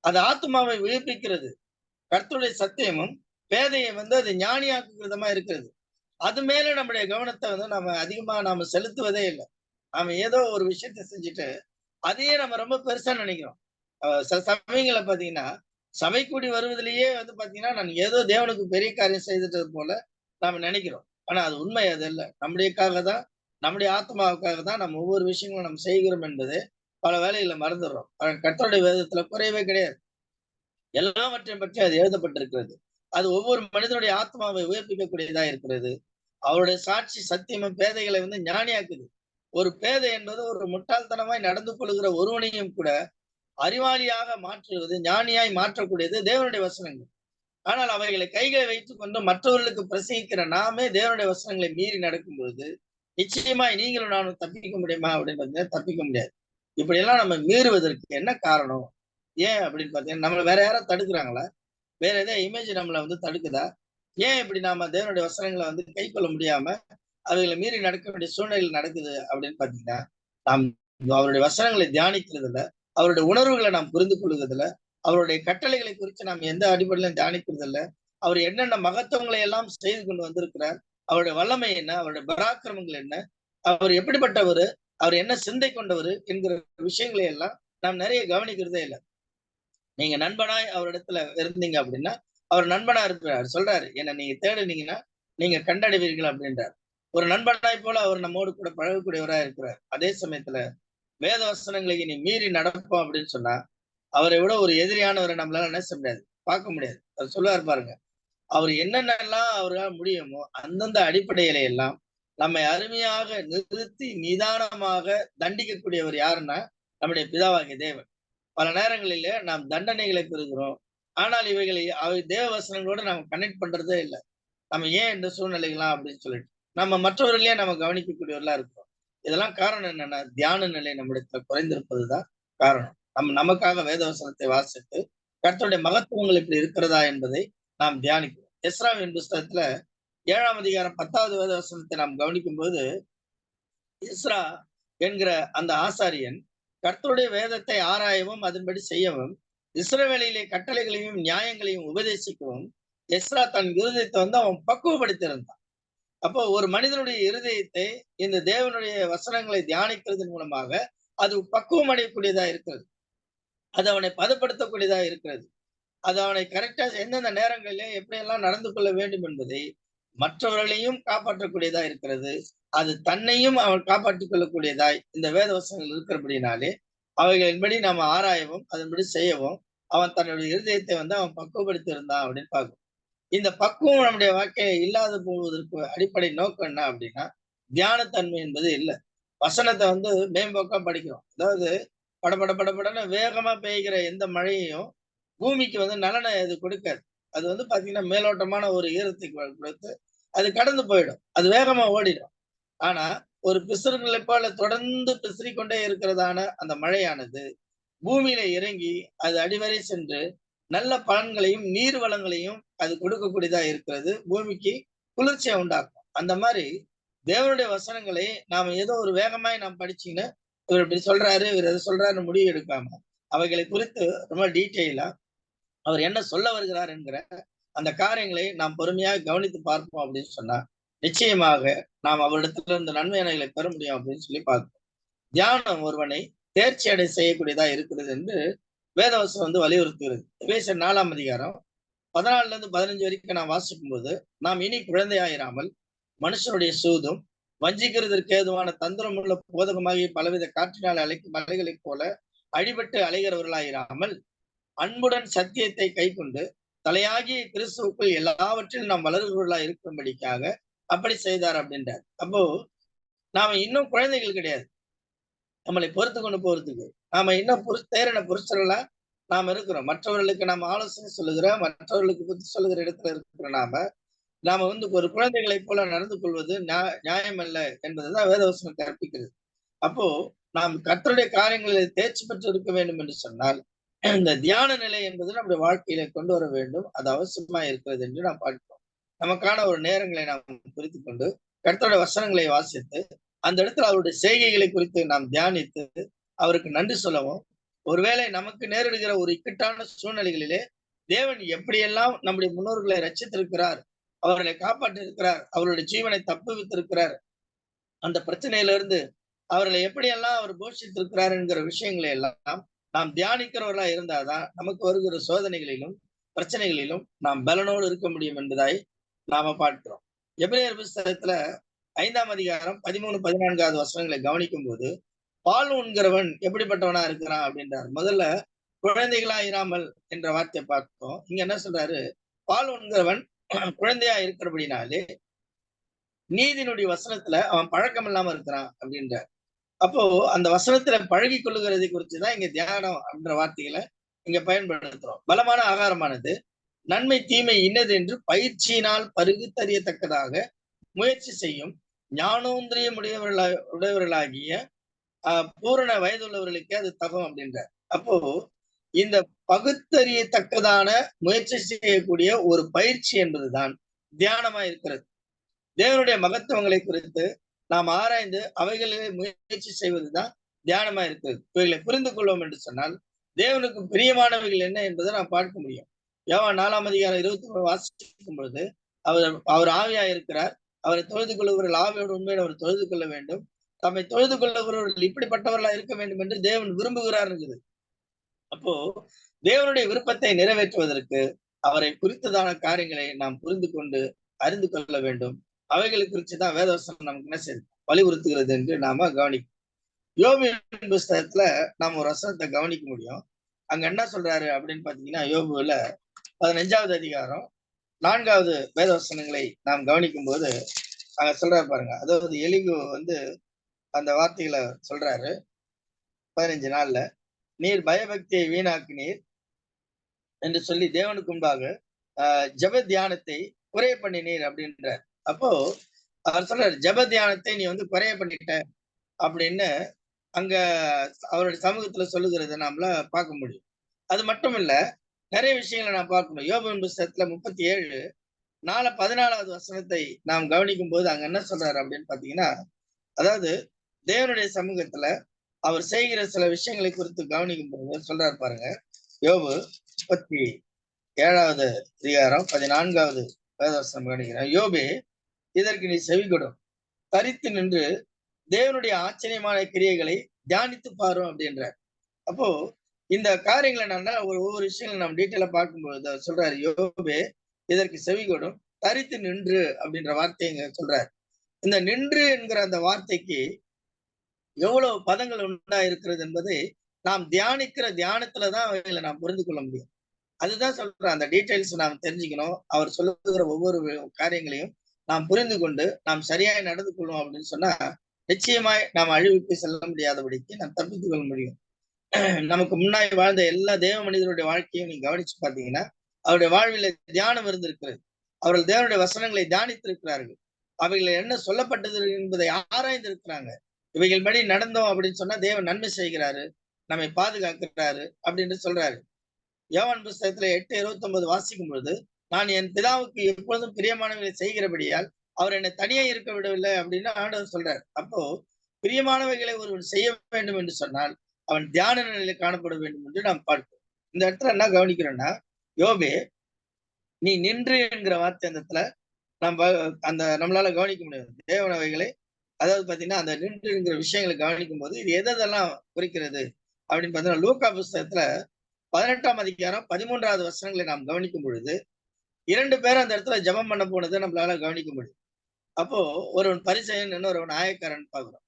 அது ஆத்துமாவை உயிர்ப்பிக்கிறது, கர்த்தருடைய சத்தியமும் பேதையை வந்து அது ஞானியாக்குகிறதமா இருக்கிறது. அது மேல நம்முடைய கவனத்தை வந்து நம்ம அதிகமா நாம செலுத்துவதே இல்லை. நாம ஏதோ ஒரு விஷயத்த செஞ்சுட்டு அதையே நம்ம ரொம்ப பெருசா நினைக்கிறோம். சில சமயங்கள்ல பாத்தீங்கன்னா, சபை கூடி வருவதிலேயே வந்து பாத்தீங்கன்னா, நான் ஏதோ தேவனுக்கு பெரிய காரியம் செய்துட்டது போல நாம நினைக்கிறோம். ஆனா அது உண்மை அது அல்ல. நம்முடையக்காக தான் நம்முடைய ஆத்மாவுக்காக தான் நம்ம ஒவ்வொரு விஷயங்களும் நம்ம செய்கிறோம் என்பது பல வேளைகளை மறந்துடுறோம். கர்த்தருடைய வேதத்துல குறையவே கிடையாது. எல்லாவற்றையும் பற்றி அது எழுதப்பட்டிருக்கிறது. அது ஒவ்வொரு மனிதனுடைய ஆத்மாவை உயர்ப்பிக்கக்கூடியதா இருக்கிறது. அவருடைய சாட்சி சத்தியமும் பேதைகளை ஞானியாக்குது. ஒரு பேதை என்பது ஒரு முட்டாள்தனமாய் நடந்து கொள்கிற ஒருவனையும் கூட அறிவாளியாக மாற்றுவது, ஞானியாய் மாற்றக்கூடியது தேவனுடைய வசனங்கள். ஆனால் அவைகளை கைகளை வைத்துக் கொண்டு மற்றவர்களுக்கு பிரசங்கிக்கிற நாமே தேவனுடைய வசனங்களை மீறி நடக்கும் பொழுது நிச்சயமாய் நீங்களும் நானும் தப்பிக்க முடியுமா அப்படின்னு பார்த்தீங்கன்னா தப்பிக்க முடியாது. இப்படி எல்லாம் நம்ம மீறுவதற்கு என்ன காரணம்? ஏன் அப்படின்னு பாத்தீங்கன்னா நம்மள வேற யாரும் தடுக்கிறாங்களா? வேற ஏதாவது இமேஜ் நம்மளை தடுக்குதா? ஏன் இப்படி நாம தேவனுடைய வசனங்களை கை கொள்ள முடியாம அவைகளை மீறி நடக்க வேண்டிய சூழ்நிலைகள் நடக்குது அப்படின்னு பாத்தீங்கன்னா, நாம் அவருடைய வசனங்களை தியானிக்கிறதுல, அவருடைய உணர்வுகளை நாம் புரிந்து கொள்வதில்ல, அவருடைய கட்டளைகளை குறித்து நாம் எந்த அடிப்படையிலும் தியானிக்கிறது இல்ல. அவர் என்னென்ன மகத்துவங்களை எல்லாம் செய்து கொண்டு வந்திருக்கிறார், அவருடைய வல்லமை என்ன, அவருடைய பராக்கிரமங்கள் என்ன, அவர் எப்படிப்பட்டவர், அவர் என்ன சிந்தை கொண்டவர் என்கிற விஷயங்களை எல்லாம் நாம் நிறைய கவனிக்கிறதே இல்லை. நீங்க நண்பனாய் அவரிடத்துல இருந்தீங்க அப்படின்னா அவர் நண்பனா இருக்கிறார். சொல்றாரு, என்ன நீங்க தேடுனீங்கன்னா நீங்க கண்டடைவீர்கள் அப்படின்றார். ஒரு நண்பனாய் போல அவர் நம்மோடு கூட பழகக்கூடியவராக இருக்கிறார். அதே சமயத்துல வேத வசனங்களை நீ மீறி நடப்போம் அப்படின்னு சொன்னா அவரை விட ஒரு எதிரியானவரை நம்மளால என்ன செய்ய முடியாது, பார்க்க முடியாது. அவர் சொல்லுவார் பாருங்க, அவர் என்னென்னலாம் அவரால் முடியுமோ அந்தந்த அடிப்படையில எல்லாம் நம்மை அருமையாக நிறுத்தி நிதானமாக தண்டிக்கக்கூடியவர் யாருன்னா நம்முடைய பிதாவாகிய தேவன். பல நேரங்களில நாம் தண்டனைகளை பெறுகிறோம். ஆனால் இவைகளை தேவ வசனங்களோட நம்ம கனெக்ட் பண்றதே இல்லை. நம்ம ஏன் இந்த சூழ்நிலைகளாம் அப்படின்னு சொல்லிட்டு நம்ம மற்றவர்களே நம்ம கவனிக்கக்கூடியவர்களா இருக்கிறோம். இதெல்லாம் காரணம் என்னன்னா தியான நிலை நம்மிடத்துல குறைந்திருப்பதுதான் காரணம். நமக்காக வேதவசனத்தை வாசித்து கர்த்தருடைய மகத்துவங்கள் இப்படி இருக்கிறதா என்பதை நாம் தியானிக்கிறோம். எஸ்ராவின் புஸ்தகத்துல 7ஆம் அதிகாரம் 10வது வேதவசனத்தை நாம் கவனிக்கும் போது, எஸ்ரா என்கிற அந்த ஆசாரியன் கர்த்தருடைய வேதத்தை ஆராயவும் அதன்படி செய்யவும் இஸ்ரவேலிலே கட்டளைகளையும் நியாயங்களையும் உபதேசிக்கவும் எஸ்ரா தன் இருதயத்தை அவன் பக்குவப்படுத்தியிருந்தான். அப்போ ஒரு மனிதனுடைய இருதயத்தை இந்த தேவனுடைய வசனங்களை தியானிக்கிறதன் மூலமாக அது பக்குவம் அடையக்கூடியதா இருக்கிறது. அது அவனை பதப்படுத்தக்கூடியதா இருக்கிறது. அது அவனை கரெக்டா எந்தெந்த நேரங்களிலே எப்படியெல்லாம் நடந்து கொள்ள வேண்டும் என்பதை மற்றவர்களையும் காப்பாற்றக்கூடியதா இருக்கிறது. அது தன்னையும் அவன் காப்பாற்றிக் கொள்ளக்கூடியதாய் இந்த வேத வசனங்கள் இருக்கிறபடினாலே அவைகளின்படி நாம ஆராயவும் அதன்படி செய்யவும் அவன் தன்னுடைய இருதயத்தை அவன் பக்குவப்படுத்தி இருந்தான் அப்படின்னு பார்க்கும். இந்த பக்குவம் நம்முடைய வாழ்க்கையை இல்லாத போவதற்கு அடிப்படை நோக்கம் என்ன அப்படின்னா தியானத்தன்மை என்பது இல்லை. வசனத்தை மேம்போக்கா படிக்கிறோம். அதாவது படப்படன்னு வேகமா பெய்கிற எந்த மழையையும் பூமிக்கு நலனை அது கொடுக்காது. அது பாத்தீங்கன்னா மேலோட்டமான ஒரு ஈரத்தை கொடுத்து அது கடந்து போயிடும், அது வேகமா ஓடிடும். ஆனா ஒரு பிசுறுகளை போல தொடர்ந்து பிசுறிக்கொண்டே இருக்கிறதான அந்த மழையானது பூமியில இறங்கி அது அடிவரை சென்று நல்ல பலன்களையும் நீர் வளங்களையும் அது கொடுக்கக்கூடியதா இருக்கிறது. பூமிக்கு குளிர்ச்சியை உண்டாக்கும். அந்த மாதிரி தேவனுடைய வசனங்களை நாம ஏதோ ஒரு வேகமாய் நாம் படிச்சீங்கன்னா இவர் இப்படி சொல்றாரு, இவர் எதை சொல்றாருன்னு முடிவு எடுக்காம அவைகளை குறித்து ரொம்ப டீட்டெயிலா அவர் என்ன சொல்ல வருகிறார் என்கிற அந்த காரியங்களை நாம் பொறுமையாக கவனித்து பார்ப்போம் அப்படின்னு சொன்னா நிச்சயமாக நாம் அவரிடத்துல இருந்து நன்மையானங்களை பெற முடியும் அப்படின்னு சொல்லி பார்க்கிறோம். தியானம் ஒருவனை தேர்ச்சி அடை செய்யக்கூடியதா இருக்கிறது என்று வேதவசனம் வலியுறுத்துகிறது. எபேசியர் 4ஆம் அதிகாரம் 14ல இருந்து 15 வரைக்கும் நாம் வாசிக்கும் போது, நாம் இனி குழந்தையாயிராமல் மனுஷனுடைய சூதும் வஞ்சிக்கிறதற்கு ஏதுவான தந்திரமுள்ள போதகமாகி பலவித காற்றினால் அழைக்கும் மலைகளைப் போல அடிபட்டு அலைகிறவர்களாயிராமல் அன்புடன் சத்தியத்தை கைக்கொண்டு தலையாகிய கிறிஸ்துவுக்குள் எல்லாவற்றிலும் நாம் வளர்கிறவர்களா இருக்கும்படிக்காக அப்படி செய்தார் அப்படின்றார். அப்போ நாம இன்னும் குழந்தைகள் கிடையாது. நம்மளை பொறுத்து கொண்டு போறதுக்கு நாம இன்னும் தேறின புருஷர்களா நாம இருக்கிறோம். மற்றவர்களுக்கு நாம ஆலோசனை சொல்லுகிறோம், மற்றவர்களுக்கு புத்தி சொல்லுகிற இடத்துல இருக்கிற நாம ஒரு குழந்தைகளைப் போல நடந்து கொள்வது நியாயம் அல்ல என்பதுதான் வேதவசனம் கற்பிக்கிறது. அப்போ நாம் கர்த்தருடைய காரியங்களில் தேர்ச்சி பெற்று இருக்க வேண்டும் என்று சொன்னால் இந்த தியான நிலை என்பது நம்முடைய வாழ்க்கையில கொண்டு வர வேண்டும். அது அவசியமா இருக்கிறது என்று நாம் பார்க்கிறோம். நமக்கான ஒரு நேரங்களை நாம் குறித்து கொண்டு கர்த்தருடைய வசனங்களை வாசித்து அந்த இடத்துல அவருடைய செய்கைகளை குறித்து நாம் தியானித்து அவருக்கு நன்றி சொல்லவும், ஒருவேளை நமக்கு நேரிடுகிற ஒரு இக்கட்டான சூழ்நிலைகளிலே தேவன் எப்படியெல்லாம் நம்முடைய முன்னோர்களை ரட்சித்திருக்கிறார், அவர்களை காப்பாற்றிருக்கிறார், அவருடைய ஜீவனை தப்புவித்திருக்கிறார், அந்த பிரச்சனையிலிருந்து அவர்களை எப்படியெல்லாம் அவர் போஷித்திருக்கிறார் என்கிற விஷயங்களை எல்லாம் நாம் தியானிக்கிறவர்களா இருந்தாதான் நமக்கு வருகிற சோதனைகளிலும் பிரச்சனைகளிலும் நாம் பலனோடு இருக்க முடியும் என்பதாய் நாம பார்க்கிறோம். எபிரேயர் புஸ்தகத்துல 5ஆம் அதிகாரம் 13, 14வது வசனங்களை கவனிக்கும் போது பால் உண்கிறவன் எப்படிப்பட்டவனா இருக்கிறான் அப்படின்றார். முதல்ல குழந்தைகளா இராமல் என்ற வார்த்தையை பார்த்தோம். இங்க என்ன சொல்றாரு? பால் உண்கிறவன் குழந்தையா இருக்கிறபடினாலே நீதியினுடைய வசனத்துல அவன் பழக்கம் இல்லாம இருக்கிறான் அப்படின்றார். அப்போ அந்த வசனத்துல பழகி கொள்ளுகிறதை குறிச்சுதான் இங்க தியானம் அப்படின்ற வார்த்தைகளை இங்க பயன்படுத்துறோம். பலமான ஆகாரமானது நன்மை தீமை இன்னது என்று பயிற்சியினால் பருகுத்தறியத்தக்கதாக முயற்சி செய்யும் ஞானோந்திரியம் உடையவர்களாகிய பூரண வயதுள்ளவர்களுக்கு அது தகும் அப்படின்றார். அப்போ இந்த பகுத்தறியத்தக்கதான முயற்சி செய்யக்கூடிய ஒரு பயிற்சி என்பதுதான் தியானமா இருக்கிறது. தேவனுடைய மகத்துவங்களை குறித்து நாம் ஆராய்ந்து அவைகளிலே முயற்சி செய்வதுதான் தியானமா இருக்கிறது. இவைகளை புரிந்து கொள்வோம் என்று சொன்னால் தேவனுக்கு பிரியமானவைகள் என்ன என்பதை நாம் பார்க்க முடியும். யோவான் 4ஆம் அதிகாரம் 23 வாசிக்கும் பொழுது அவர் ஆவியா இருக்கிறார். அவரை தொழுது கொள்ளுவர்கள் ஆவியோடு உண்மையோடு அவர் தொழுது கொள்ள வேண்டும். தம்மை தொழுது கொள்ளுகிறவர்கள் இப்படிப்பட்டவர்களா இருக்க வேண்டும் என்று தேவன் விரும்புகிறார் இருக்குது. அப்போ தேவனுடைய விருப்பத்தை நிறைவேற்றுவதற்கு அவரை குறித்ததான காரியங்களை நாம் புரிந்து கொண்டு அறிந்து கொள்ள வேண்டும். அவைகளை குறிச்சுதான் வேதவசனம் நமக்கு என்ன செய்யுது, வலியுறுத்துகிறது என்று நாம கவனிக்கும். யோபுவின் புஸ்தகத்துல நாம ஒரு வசனத்தை கவனிக்க முடியும். அங்க என்ன சொல்றாரு அப்படின்னு பாத்தீங்கன்னா, யோபுல 15வது அதிகாரம் 4வது வேதவசனங்களை நாம் கவனிக்கும் போது அங்க சொல்றாரு பாருங்க. அதாவது எலிகு அந்த வார்த்தைகளை சொல்றாரு. 15 நாள்ல நீர் பயபக்தியை வீணாக்கினீர் என்று சொல்லி தேவனுக்கு முன்பாக ஜப தியானத்தை குறைய பண்ணினீர் அப்படின்றார். அப்போ அவர் சொல்றாரு, ஜப தியானத்தை நீ குறைய பண்ணிட்ட அப்படின்னு அங்க அவருடைய சமூகத்துல சொல்லுகிறத நம்மள பார்க்க முடியும். அது மட்டும் இல்ல, நிறைய விஷயங்களை நான் பார்க்கணும். யோபுவின் புஸ்தகத்துல 37:14வது வசனத்தை நாம் கவனிக்கும் போது அங்க என்ன சொல்றாரு அப்படின்னு பாத்தீங்கன்னா, அதாவது தேவனுடைய சமூகத்துல அவர் செய்கிற சில விஷயங்களை குறித்து கவனிக்கும் போது சொல்றாரு பாருங்க. யோபு 37வது அதிகாரம் 14வது வேதவசனம் கவனிக்கிறேன். யோபே, இதற்கு நீ செவி கொடும், தரித்து நின்று தேவனுடைய ஆச்சரியமான கிரியைகளை தியானித்து பாரும் அப்படின்ற. அப்போ இந்த காரியங்களை நான் ஒவ்வொரு விஷயங்களை நம்ம டீட்டெயிலா பார்க்கும்போது சொல்றாரு, யோபே இதற்கு செவி கொடும், தரித்து நின்று அப்படின்ற வார்த்தையை இங்க சொல்றாரு. இந்த நின்று என்கிற அந்த வார்த்தைக்கு எவ்வளவு பதங்கள் உண்டா இருக்கிறது என்பதை நாம் தியானிக்கிற தியானத்துலதான் அவைகளை நாம் புரிந்து கொள்ள முடியும். அதுதான் சொல்றேன், அந்த டீட்டெயில்ஸ் நாம் தெரிஞ்சுக்கணும். அவர் சொல்லுகிற ஒவ்வொரு காரியங்களையும் நாம் புரிந்து கொண்டு நாம் சரியாய் நடந்து கொள்வோம் அப்படின்னு சொன்னா நிச்சயமாய் நாம் அழிவுக்கு செல்ல முடியாதபடிக்கு நாம் தப்பித்துக் கொள்ள முடியும். நமக்கு முன்னாடி வாழ்ந்த எல்லா தேவ மனிதருடைய வாழ்க்கையும் நீங்க கவனிச்சு பாத்தீங்கன்னா அவருடைய வாழ்வில தியானம் இருந்திருக்கிறது. அவர்கள் தேவனுடைய வசனங்களை தியானித்திருக்கிறார்கள். அவைகளை என்ன சொல்லப்பட்டது என்பதை ஆராய்ந்திருக்கிறாங்க. இவைகள் படி நடந்தோம் அப்படின்னு சொன்னா தேவன் நன்மை செய்கிறாரு, நம்மை பாதுகாக்கிறாரு அப்படின்னு சொல்றாரு. யோவான் புஸ்தகத்துல 8:29 வாசிக்கும் பொழுது, நான் என் பிதாவுக்கு எப்பொழுதும் பிரியமானவர்களை செய்கிறபடியால் அவர் என்னை தனியே இருக்க விடவில்லை அப்படின்னு ஆண்டவர் சொல்றாரு. அப்போ பிரியமானவைகளை ஒருவன் செய்ய வேண்டும் என்று சொன்னால் அவன் தியான நிலையில காணப்பட வேண்டும் என்று நாம் பார்க்கிறோம். இந்த இடத்துல என்ன கவனிக்கிறோம்னா, யோபே நீ நின்று என்கிற வார்த்தை அந்த இடத்துல நம்மளால கவனிக்க முடியாது. தேவனவைகளை, அதாவது பாத்தீங்கன்னா அந்த நின்று என்கிற விஷயங்களை கவனிக்கும் போது இது எதெல்லாம் குறிக்கிறது அப்படின்னு பாத்தீங்கன்னா, லூக்கா புஸ்தகத்துல 18ஆம் அதிகாரம் 13வது வசனங்களை நாம் கவனிக்கும் பொழுது 2 பேரும் அந்த இடத்துல ஜபம் பண்ண போனதை நம்மளால கவனிக்க முடியும். அப்போ ஒருவன் பரிசேயன், இன்னொருவன் ஆயக்காரன் பாக்குறோம்.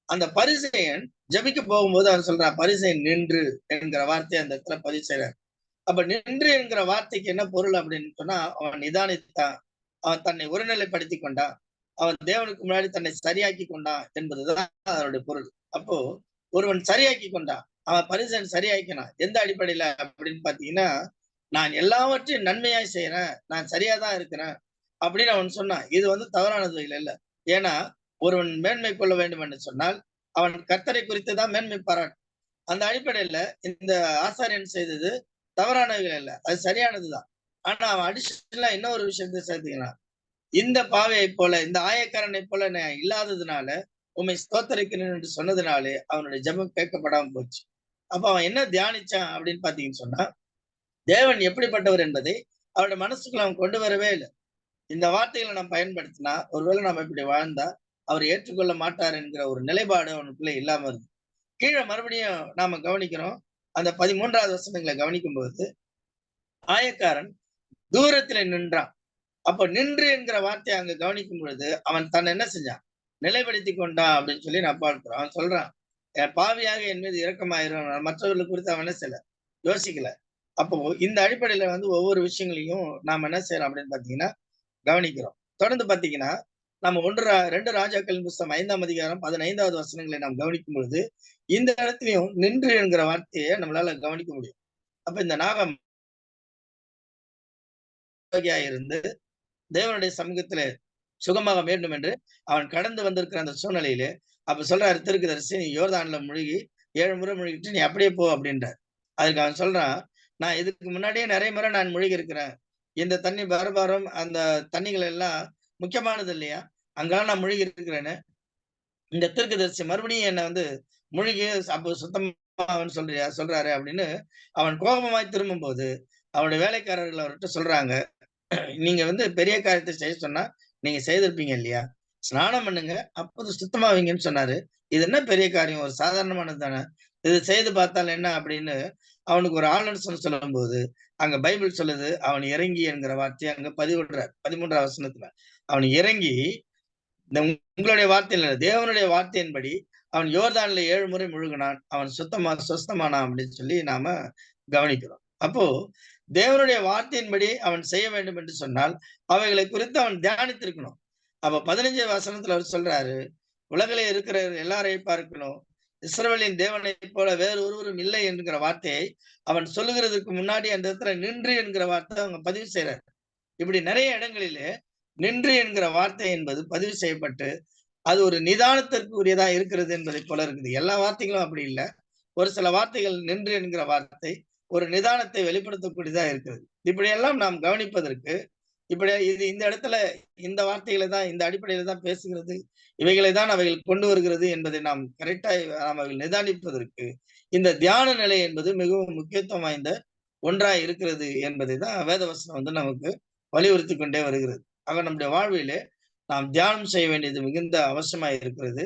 அந்த பரிசேயன் ஜபிக்க போகும்போது அவன் சொல்றான், பரிசேயன் நின்று என்கிற வார்த்தையை அந்த இடத்துல பதிவு செய்யறான். அப்ப நின்று என்கிற வார்த்தைக்கு என்ன பொருள் அப்படின்னு சொன்னா, அவன் நிதானித்தான், அவன் தன்னை ஒருநிலைப்படுத்தி கொண்டான், அவன் தேவனுக்கு முன்னாடி தன்னை சரியாக்கி கொண்டான் என்பதுதான் அதனுடைய பொருள். அப்போ ஒருவன் சரியாக்கி கொண்டான், அவன் பரிசேயன் சரியாக்கினான். எந்த அடிப்படையில அப்படின்னு பாத்தீங்கன்னா, நான் எல்லாவற்றையும் நன்மையாய் செய்யறேன், நான் சரியாதான் இருக்கிறேன் அப்படின்னு அவன் சொன்னான். இது தவறானது இல்லை. ஏன்னா ஒருவன் மேன்மை கொள்ள வேண்டும் என்று சொன்னால் அவன் கர்த்தரை குறித்து தான் மேன்மை பாராட்டு. அந்த அடிப்படையில இந்த ஆசாரியன் செய்தது தவறானவைகள் இல்லை, அது சரியானதுதான். ஆனா அவன் அடிஷனலா இன்னொரு விஷயத்தை சேர்த்துக்கிறான். இந்த பாவையை போல, இந்த ஆயக்காரனை போல நான் இல்லாததுனால உண்மை ஸ்தோத்தரிக்கிறேன் என்று சொன்னதுனாலே அவனுடைய ஜெபம் கேட்கப்படாம போச்சு. அப்ப அவன் என்ன தியானிச்சான் அப்படின்னு பாத்தீங்கன்னு சொன்னா, தேவன் எப்படிப்பட்டவர் என்பதை அவருடைய மனசுக்குள்ள அவன் கொண்டு வரவே இல்லை. இந்த வார்த்தைகளை நாம் பயன்படுத்தினா, ஒருவேளை நம்ம இப்படி வாழ்ந்தா அவர் ஏற்றுக்கொள்ள மாட்டார் என்கிற ஒரு நிலைப்பாடு அவனுக்குள்ள இல்லாம இருக்கு. கீழே மறுபடியும் நாம கவனிக்கிறோம். அந்த 13வது வசனங்களை கவனிக்கும் போது, ஆயக்காரன் தூரத்துல நின்றான். அப்ப நின்று என்கிற வார்த்தையை அங்க கவனிக்கும் பொழுது அவன் தன்னை என்ன செஞ்சான், நிலைப்படுத்தி கொண்டான் அப்படின்னு சொல்லி நான் பார்க்கிறோம். அவன் சொல்றான், பாவியாக என் மீது இரக்கமாயிரும், மற்றவர்களுக்கு குறித்து அவன் என்ன செய்யல, யோசிக்கல. அப்போ இந்த அடிப்படையில ஒவ்வொரு விஷயங்களையும் நாம என்ன செய்யறோம் அப்படின்னு பாத்தீங்கன்னா கவனிக்கிறோம். தொடர்ந்து பாத்தீங்கன்னா நம்ம 2 ராஜாக்களின் புஸ்தகம் 5ஆம் அதிகாரம் 15வது வசனங்களை நாம் கவனிக்கும் பொழுது இந்த இடத்துலயும் நின்று என்கிற வார்த்தையை நம்மளால கவனிக்க முடியும். அப்ப இந்த நாகம் இருந்து தேவனுடைய சமூகத்திலே சுகமாக வேண்டும் என்று அவன் கடந்து வந்திருக்கிற அந்த சூழ்நிலையிலே அப்ப சொல்றாரு தீர்க்கதரிசி, நீ யோர்தான்ல முழுகி 7 முறை முழுகிட்டு நீ அப்படியே போ அப்படின்றார். அதுக்கு அவன் சொல்றான், நான் இதுக்கு முன்னாடியே நிறைய முறை நான் முழுகி இருக்கிறேன். இந்த தண்ணி பரபாரம் அந்த தண்ணிகள் எல்லாம் முக்கியமானது இல்லையா, அங்கெல்லாம் நான் முழுகி இருக்கிறேன்னு இந்த தீர்க்கதரிசி மறுபடியும் என்ன முழுகி அப்போ சுத்தமாவன்னு சொல்றாரு அப்படின்னு அவன் கோபமாய் திரும்பும் போது அவனுடைய வேலைக்காரர்கள் அவர்கிட்ட சொல்றாங்க, நீங்க பெரிய காரியத்தை செய்ய சொன்னா நீங்க செய்திருப்பீங்க இல்லையா, ஸ்நானம் பண்ணுங்க அப்போது சுத்தமாவீங்கன்னு சொன்னாரு. இது என்ன பெரிய காரியம், ஒரு சாதாரணமானது தானே, இது செய்து பார்த்தால் என்ன அப்படின்னு அவனுக்கு ஒரு ஆலோசனை சொல்லும் போது அங்க பைபிள் சொல்லுது, அவன் இறங்கி என்கிற வார்த்தையை அங்க 13ஆம் வசனத்துல அவன் இறங்கி இந்த உங்களுடைய வார்த்தையில தேவனுடைய வார்த்தையின்படி அவன் யோர்தான்ல 7 முறை முழுகினான், அவன் சுத்தமானான் அப்படின்னு சொல்லி நாம கவனிக்கிறோம். அப்போ தேவனுடைய வார்த்தையின்படி அவன் செய்ய வேண்டும் என்று சொன்னால் அவைகளை குறித்து அவன் தியானித்திருக்கணும். அப்ப 15 வசனத்துல அவர் சொல்றாரு, உலகிலே இருக்கிற எல்லாரையும் பார்க்கணும், இஸ்ரவேலின் தேவனை போல வேறு ஒருவரும் இல்லை என்கிற வார்த்தையை அவன் சொல்லுகிறதுக்கு முன்னாடி அந்த இடத்துல நின்று என்கிற வார்த்தை அவங்க பதிவு செய்யறாரு. இப்படி நிறைய இடங்களிலே நின்று என்கிற வார்த்தை என்பது பதிவு செய்யப்பட்டு அது ஒரு நிதானத்திற்கு உரியதா இருக்கிறது என்பதை போல இருக்குது. எல்லா வார்த்தைகளும் அப்படி இல்லை. ஒரு சில வார்த்தைகள் நின்று என்கிற வார்த்தை ஒரு நிதானத்தை வெளிப்படுத்தக்கூடியதா இருக்கிறது. இப்படியெல்லாம் நாம் கவனிப்பதற்கு இது இந்த இடத்துல இந்த வார்த்தைகளை தான் இந்த அடிப்படையில தான் பேசுகிறது, இவைகளை தான் அவைகள் கொண்டு வருகிறது என்பதை நாம் கரெக்டா நாம் அவைகள் நிதானிப்பதற்கு இந்த தியான நிலை என்பது மிகவும் முக்கியத்துவம் வாய்ந்த ஒன்றாய் இருக்கிறது என்பதை தான் வேதவசனம் நமக்கு வலியுறுத்தி கொண்டே வருகிறது. ஆக நம்முடைய வாழ்விலே நாம் தியானம் செய்ய வேண்டியது மிகுந்த அவசியமாய் இருக்கிறது.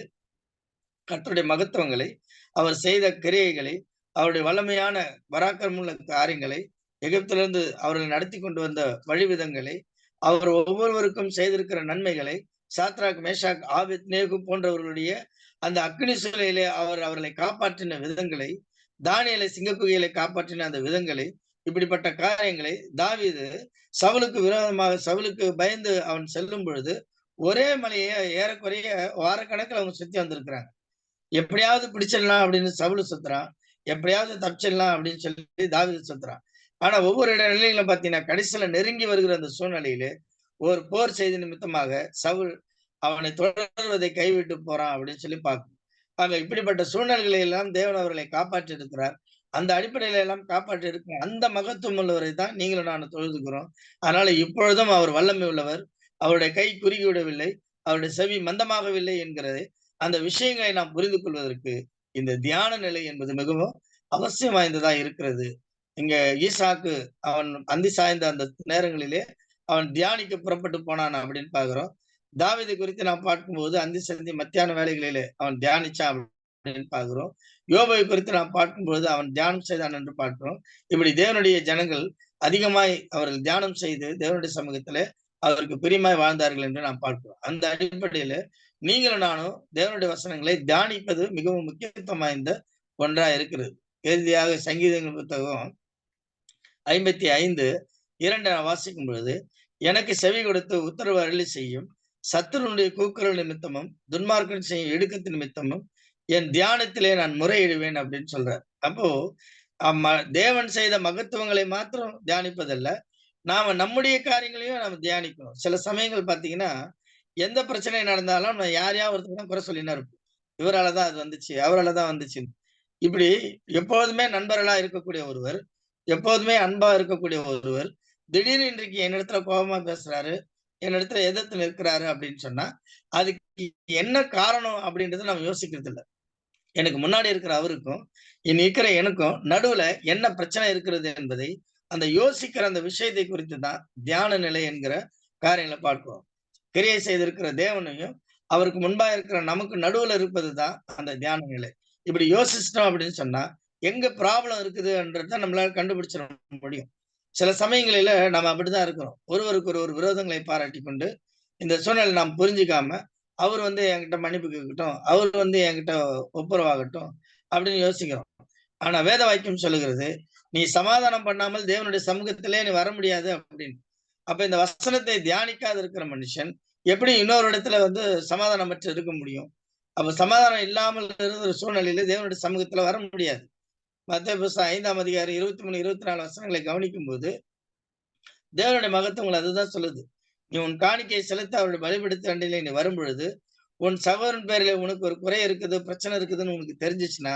கர்த்தருடைய மகத்துவங்களை, அவர் செய்த கிரியைகளை, அவருடைய வல்லமையான பராக்கிரமுள்ள காரியங்களை, எகிப்திலிருந்து அவர்களை நடத்தி கொண்டு வந்த வழிவிதங்களை, அவர் ஒவ்வொருவருக்கும் செய்திருக்கிற நன்மைகளை, சாத்ராக் மேஷாக் ஆபேத்நேகோ போன்றவர்களுடைய அந்த அக்னி சூளையிலே அவர்களை காப்பாற்றின விதங்களை, தானியேலை சிங்கக்குகையிலே காப்பாற்றின அந்த விதங்களை, இப்படிப்பட்ட காரியங்களை தாவீது சவுலுக்கு பயந்து அவன் செல்லும் பொழுது ஒரே மலையை ஏறக்குறைய வாரக்கணக்கில் அவங்க சுத்தி வந்திருக்கிறாங்க. எப்படியாவது பிடிச்சிடலாம் அப்படின்னு சவுலு சுத்துறான், எப்படியாவது தப்பிச்சிடலாம் அப்படின்னு சொல்லி தாவீது சுத்துறான். ஆனா ஒவ்வொரு நிலையிலும் பாத்தீங்கன்னா கடைசியில நெருங்கி வருகிற அந்த சூழ்நிலையில ஒரு போர் செய்தி நிமித்தமாக சவுல் அவனை தொடர்வதை கைவிட்டு போறான் அப்படின்னு சொல்லி பார்க்கணும். ஆக இப்படிப்பட்ட சூழ்நிலைகளை எல்லாம் தேவன் அவர்களை காப்பாற்றி இருக்கிறார். அந்த அடிப்படையில எல்லாம் காப்பாற்றி இருக்கிற அந்த மகத்துவம் உள்ளவரை தான் நீங்களும் நான் தொழுதுக்கிறோம். அதனால இப்பொழுதும் அவர் வல்லமை உள்ளவர், அவருடைய கை குறுகி விடவில்லை, அவருடைய செவி மந்தமாகவில்லை என்கிறது அந்த விஷயங்களை நாம் புரிந்து கொள்வதற்கு இந்த தியான நிலை என்பது மிகவும் அவசியம் வாய்ந்ததா இருக்கிறது. இங்க ஈசாக்கு அவன் அந்தி சாய்ந்த அந்த நேரங்களிலே அவன் தியானிக்க புறப்பட்டு போனான் அப்படின்னு பாக்குறோம். தாவீது குறித்து நாம் பார்க்கும்போது அந்தி சந்தி மத்தியான வேலைகளிலே அவன் தியானிச்சான் அப்படின்னு பாக்குறோம். யோபை குறித்து நாம் பார்க்கும்போது அவன் தியானம் செய்தான் என்று பார்க்கிறோம். இப்படி தேவனுடைய ஜனங்கள் அதிகமாய் அவர்கள் தியானம் செய்து தேவனுடைய சமூகத்திலே அவருக்கு பிரியமாய் வாழ்ந்தார்கள் என்று நாம் பார்க்கிறோம். அந்த அடிப்படையில நீங்களும் நானும் தேவனுடைய வசனங்களை தியானிப்பது மிகவும் முக்கியத்துவம் வாய்ந்த ஒன்றா இருக்கிறது. இறுதியாக சங்கீதங்கள் புத்தகம் 55:2 வாசிக்கும் பொழுது, எனக்கு செவி கொடுத்து உத்தரவு அருளி செய்யும், சத்துருடைய கூக்குரல் நிமித்தமும் துன்மார்க்கன் செய்யும் இடுக்கத்தின் நிமித்தமும் என் தியானத்திலே நான் முறையிடுவேன் அப்படின்னு சொல்றார். அப்போ தேவன் செய்த மகத்துவங்களை மாத்திரம் தியானிப்பதல்ல, நாம நம்முடைய காரியங்களையும் நம்ம தியானிக்கணும். சில சமயங்கள் பாத்தீங்கன்னா எந்த பிரச்சனை நடந்தாலும் நம்ம யாரையா ஒருத்தர் தான் குறை சொல்லினா இருப்போம். இவராலதான் அது வந்துச்சு, அவராலதான் வந்துச்சு. இப்படி எப்போதுமே நண்பர்களா இருக்கக்கூடிய ஒருவர், எப்போதுமே அன்பா இருக்கக்கூடிய ஒருவர் திடீர்னு இன்றைக்கு என்னிடத்துல கோபமா பேசுறாரு, என்னிடத்துல எதிர்த்து நிற்கிறாரு அப்படின்னு சொன்னா அதுக்கு என்ன காரணம் அப்படின்றது நம்ம யோசிக்கிறது இல்லை. எனக்கு முன்னாடி இருக்கிற அவருக்கும் இனி இருக்கிற எனக்கும் நடுவுல என்ன பிரச்சனை இருக்கிறது என்பதை அந்த யோசிக்கிற அந்த விஷயத்தை குறித்து தான் தியான நிலை என்கிற காரியங்களை பார்க்கிறோம். கிரியை செய்திருக்கிற தேவனையும் அவருக்கு முன்பா இருக்கிற நமக்கு நடுவுல இருப்பதுதான் அந்த தியான நிலை. இப்படி யோசிச்சிட்டோம் அப்படின்னு சொன்னா எங்க ப்ராப்ளம் இருக்குதுன்றத நம்மளால கண்டுபிடிச்சிட முடியும். சில சமயங்களில நம்ம அப்படிதான் இருக்கிறோம். ஒருவருக்கு ஒரு விரோதங்களை பாராட்டி கொண்டு இந்த சூழ்நிலை நாம் புரிஞ்சுக்காம அவர் வந்து என்கிட்ட மன்னிப்பு கேட்கட்டும், அவர் வந்து என்கிட்ட ஒப்புரவாகட்டும் அப்படின்னு யோசிக்கிறோம். ஆனா வேத வாக்கியம் சொல்லுகிறது, நீ சமாதானம் பண்ணாமல் தேவனுடைய சமூகத்திலே நீ வர முடியாது அப்படின்னு. அப்ப இந்த வசனத்தை தியானிக்காத இருக்கிற மனுஷன் எப்படி இன்னொரு இடத்துல வந்து சமாதானம் பெற்று இருக்க முடியும்? அப்ப சமாதானம் இல்லாமல் இருக்கிற சூழ்நிலையில தேவனுடைய சமூகத்துல வர முடியாது. மத்தேயு புஸ்தகம் 5ஆம் அதிகாரம் 23, 24 வசனங்களை கவனிக்கும் போது தேவனுடைய மகத்துவங்கள் அதுதான் சொல்லுது. நீ உன் காணிக்கையை செலுத்த அவருடைய பலிபீடத்து அண்டையிலே நீ வரும் பொழுது, உன் சகோதரன் பேரிலே உனக்கு ஒரு குறை இருக்குது, பிரச்சனை இருக்குதுன்னு உனக்கு தெரிஞ்சுச்சுன்னா,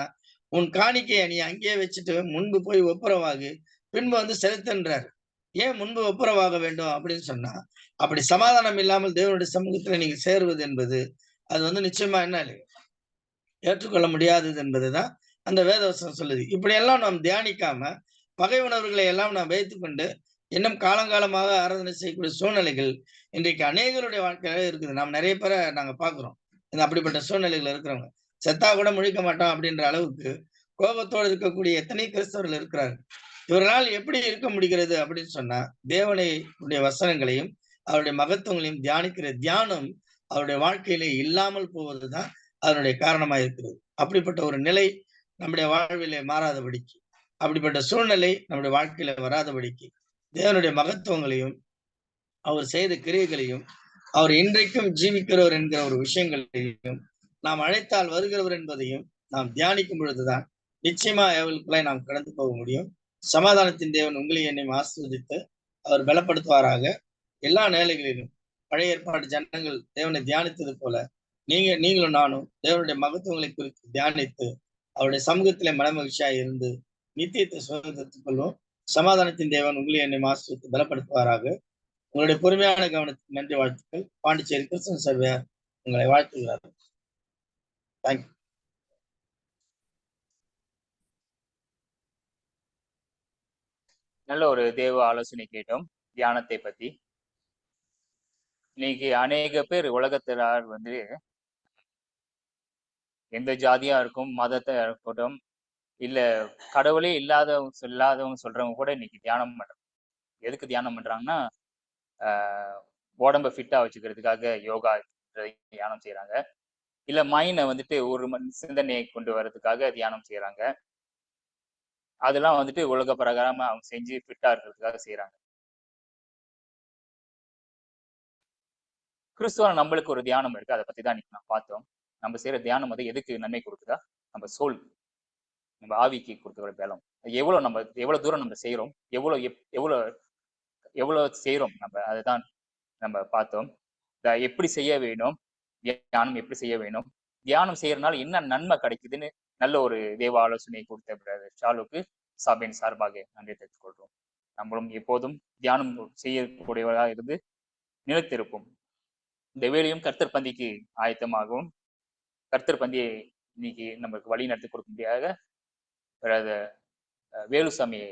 உன் காணிக்கையை நீ அங்கேயே வச்சுட்டு முன்பு போய் ஒப்புரவாகு, பின்பு வந்து செலுத்துன்றார். ஏன் முன்பு ஒப்புரவாக வேண்டும் அப்படின்னு சொன்னா, அப்படி சமாதானம் இல்லாமல் தேவனுடைய சமூகத்துல நீங்க சேருவது என்பது, அது வந்து நிச்சயமா என்ன இல்லையா? ஏற்றுக்கொள்ள முடியாதது என்பதுதான் அந்த வேதவசனம் சொல்லுது. இப்படியெல்லாம் நாம் தியானிக்காம, பகை உணர்வுகளை எல்லாம் நாம் வைத்துக்கொண்டு, இன்னும் காலங்காலமாக ஆராதனை செய்யக்கூடிய சூழ்நிலைகள் இன்றைக்கு அநேகருடைய வாழ்க்கையில இருக்குது. நாம் நிறைய பேரை நாங்க பார்க்கிறோம். இந்த அப்படிப்பட்ட சூழ்நிலைகள் இருக்கிறவங்க. செத்தா கூட முழிக்க மாட்டோம் அப்படின்ற அளவுக்கு கோபத்தோடு இருக்கக்கூடிய எத்தனை கிறிஸ்தவர்கள் இருக்கிறார்கள். இவர்களால் எப்படி இருக்க முடிகிறது அப்படின்னு சொன்னா, தேவனுடைய வசனங்களையும், அவருடைய மகத்துவங்களையும் தியானிக்கிற தியானம் அவருடைய வாழ்க்கையிலே இல்லாமல் போவதுதான் அதனுடைய காரணமா இருக்கிறது. அப்படிப்பட்ட ஒரு நிலை நம்முடைய வாழ்விலே மாறாதபடிக்கு, அப்படிப்பட்ட சூழ்நிலை நம்முடைய வாழ்க்கையில வராதபடிக்கு, தேவனுடைய மகத்துவங்களையும், அவர் செய்த கிரியைகளையும், அவர் இன்றைக்கும் ஜீவிக்கிறவர் என்கிற ஒரு விஷயங்களையும், நாம் அழைத்தால் வருகிறவர் என்பதையும் நாம் தியானிக்கும் பொழுதுதான் நிச்சயமா அவர்களுக்குள்ளே நாம் கடந்து போக முடியும். சமாதானத்தின் தேவன் உங்களையும் என்னையும் ஆசீர்வதித்து அவர் பலப்படுத்துவாராக. எல்லா நிலைகளிலும் பழைய ஏற்பாட்டு ஜனங்கள் தேவனை தியானித்தது போல நீங்களும் நானும் தேவனுடைய மகத்துவங்களை குறித்து தியானித்து அவருடைய சமூகத்திலே மனமகிழ்ச்சியாக இருந்து நித்தியத்தை சுதந்திரத்துக் கொள்வோம். சமாதானத்தின் தேவன் உங்களை என்னை ஆசீர்வதித்து பலப்படுத்துவாராக. உங்களுடைய பொறுமையான கவனத்துக்கு நன்றி, வாழ்த்துக்கள். பாண்டிச்சேரி கிறிஸ்தவன் சபையார் உங்களை வாழ்த்துகிறார். தேங்க்யூ. நல்ல ஒரு தேவ ஆலோசனை கேட்டோம் தியானத்தை பத்தி. இன்னைக்கு அநேக பேர் உலகத்திலார் வந்து எந்த ஜாதியா இருக்கும், மதத்தை இருக்கட்டும், இல்ல கடவுளே இல்லாதவங்க சொல்றவங்க கூட இன்னைக்கு தியானம் பண்றாங்க. எதுக்கு தியானம் பண்றாங்கன்னா, உடம்ப ஃபிட்டா வச்சுக்கிறதுக்காக யோகா தியானம் செய்யறாங்க. இல்ல மைண்டை வந்துட்டு ஒரு சிந்தனையை கொண்டு வர்றதுக்காக தியானம் செய்யறாங்க. அதெல்லாம் வந்துட்டு உலக பிரகாரமா அவங்க செஞ்சு ஃபிட்டா இருக்கிறதுக்காக செய்யறாங்க. கிறிஸ்துவ நம்மளுக்கு ஒரு தியானம் இருக்கு. அதை பத்தி தான் இன்னைக்கு நான் பார்த்தோம். நம்ம செய்யற தியானம் வந்து எதுக்கு நன்மை கொடுக்குதா? நம்ம சோல், நம்ம ஆவிக்கு கொடுக்குற பலம். எவ்வளவு தூரம் நம்ம செய்யறோம், எவ்வளவு செய்யறோம் நம்ம, அதுதான் நம்ம பார்த்தோம். எப்படி செய்ய வேணும், தியானம் எப்படி செய்ய வேணும், தியானம் செய்யறதுனால என்ன நன்மை கிடைக்குதுன்னு நல்ல ஒரு தேவ ஆலோசனை கொடுத்த ஷாலுக்கு சபையின் சார்பாக நன்றி தெரிவித்துக் கொள்றோம். நம்மளும் எப்போதும் தியானம் செய்யக்கூடியவர்களாக இருந்து நிலைத்திருப்போம். இந்த வேலையும் கர்த்தர் பந்திக்கு ஆயத்தமாகவும், கர்த்தர் பந்தியை இன்னைக்கு நமக்கு வழி நடத்தி கொடுக்க முடியாத வேலுசாமியை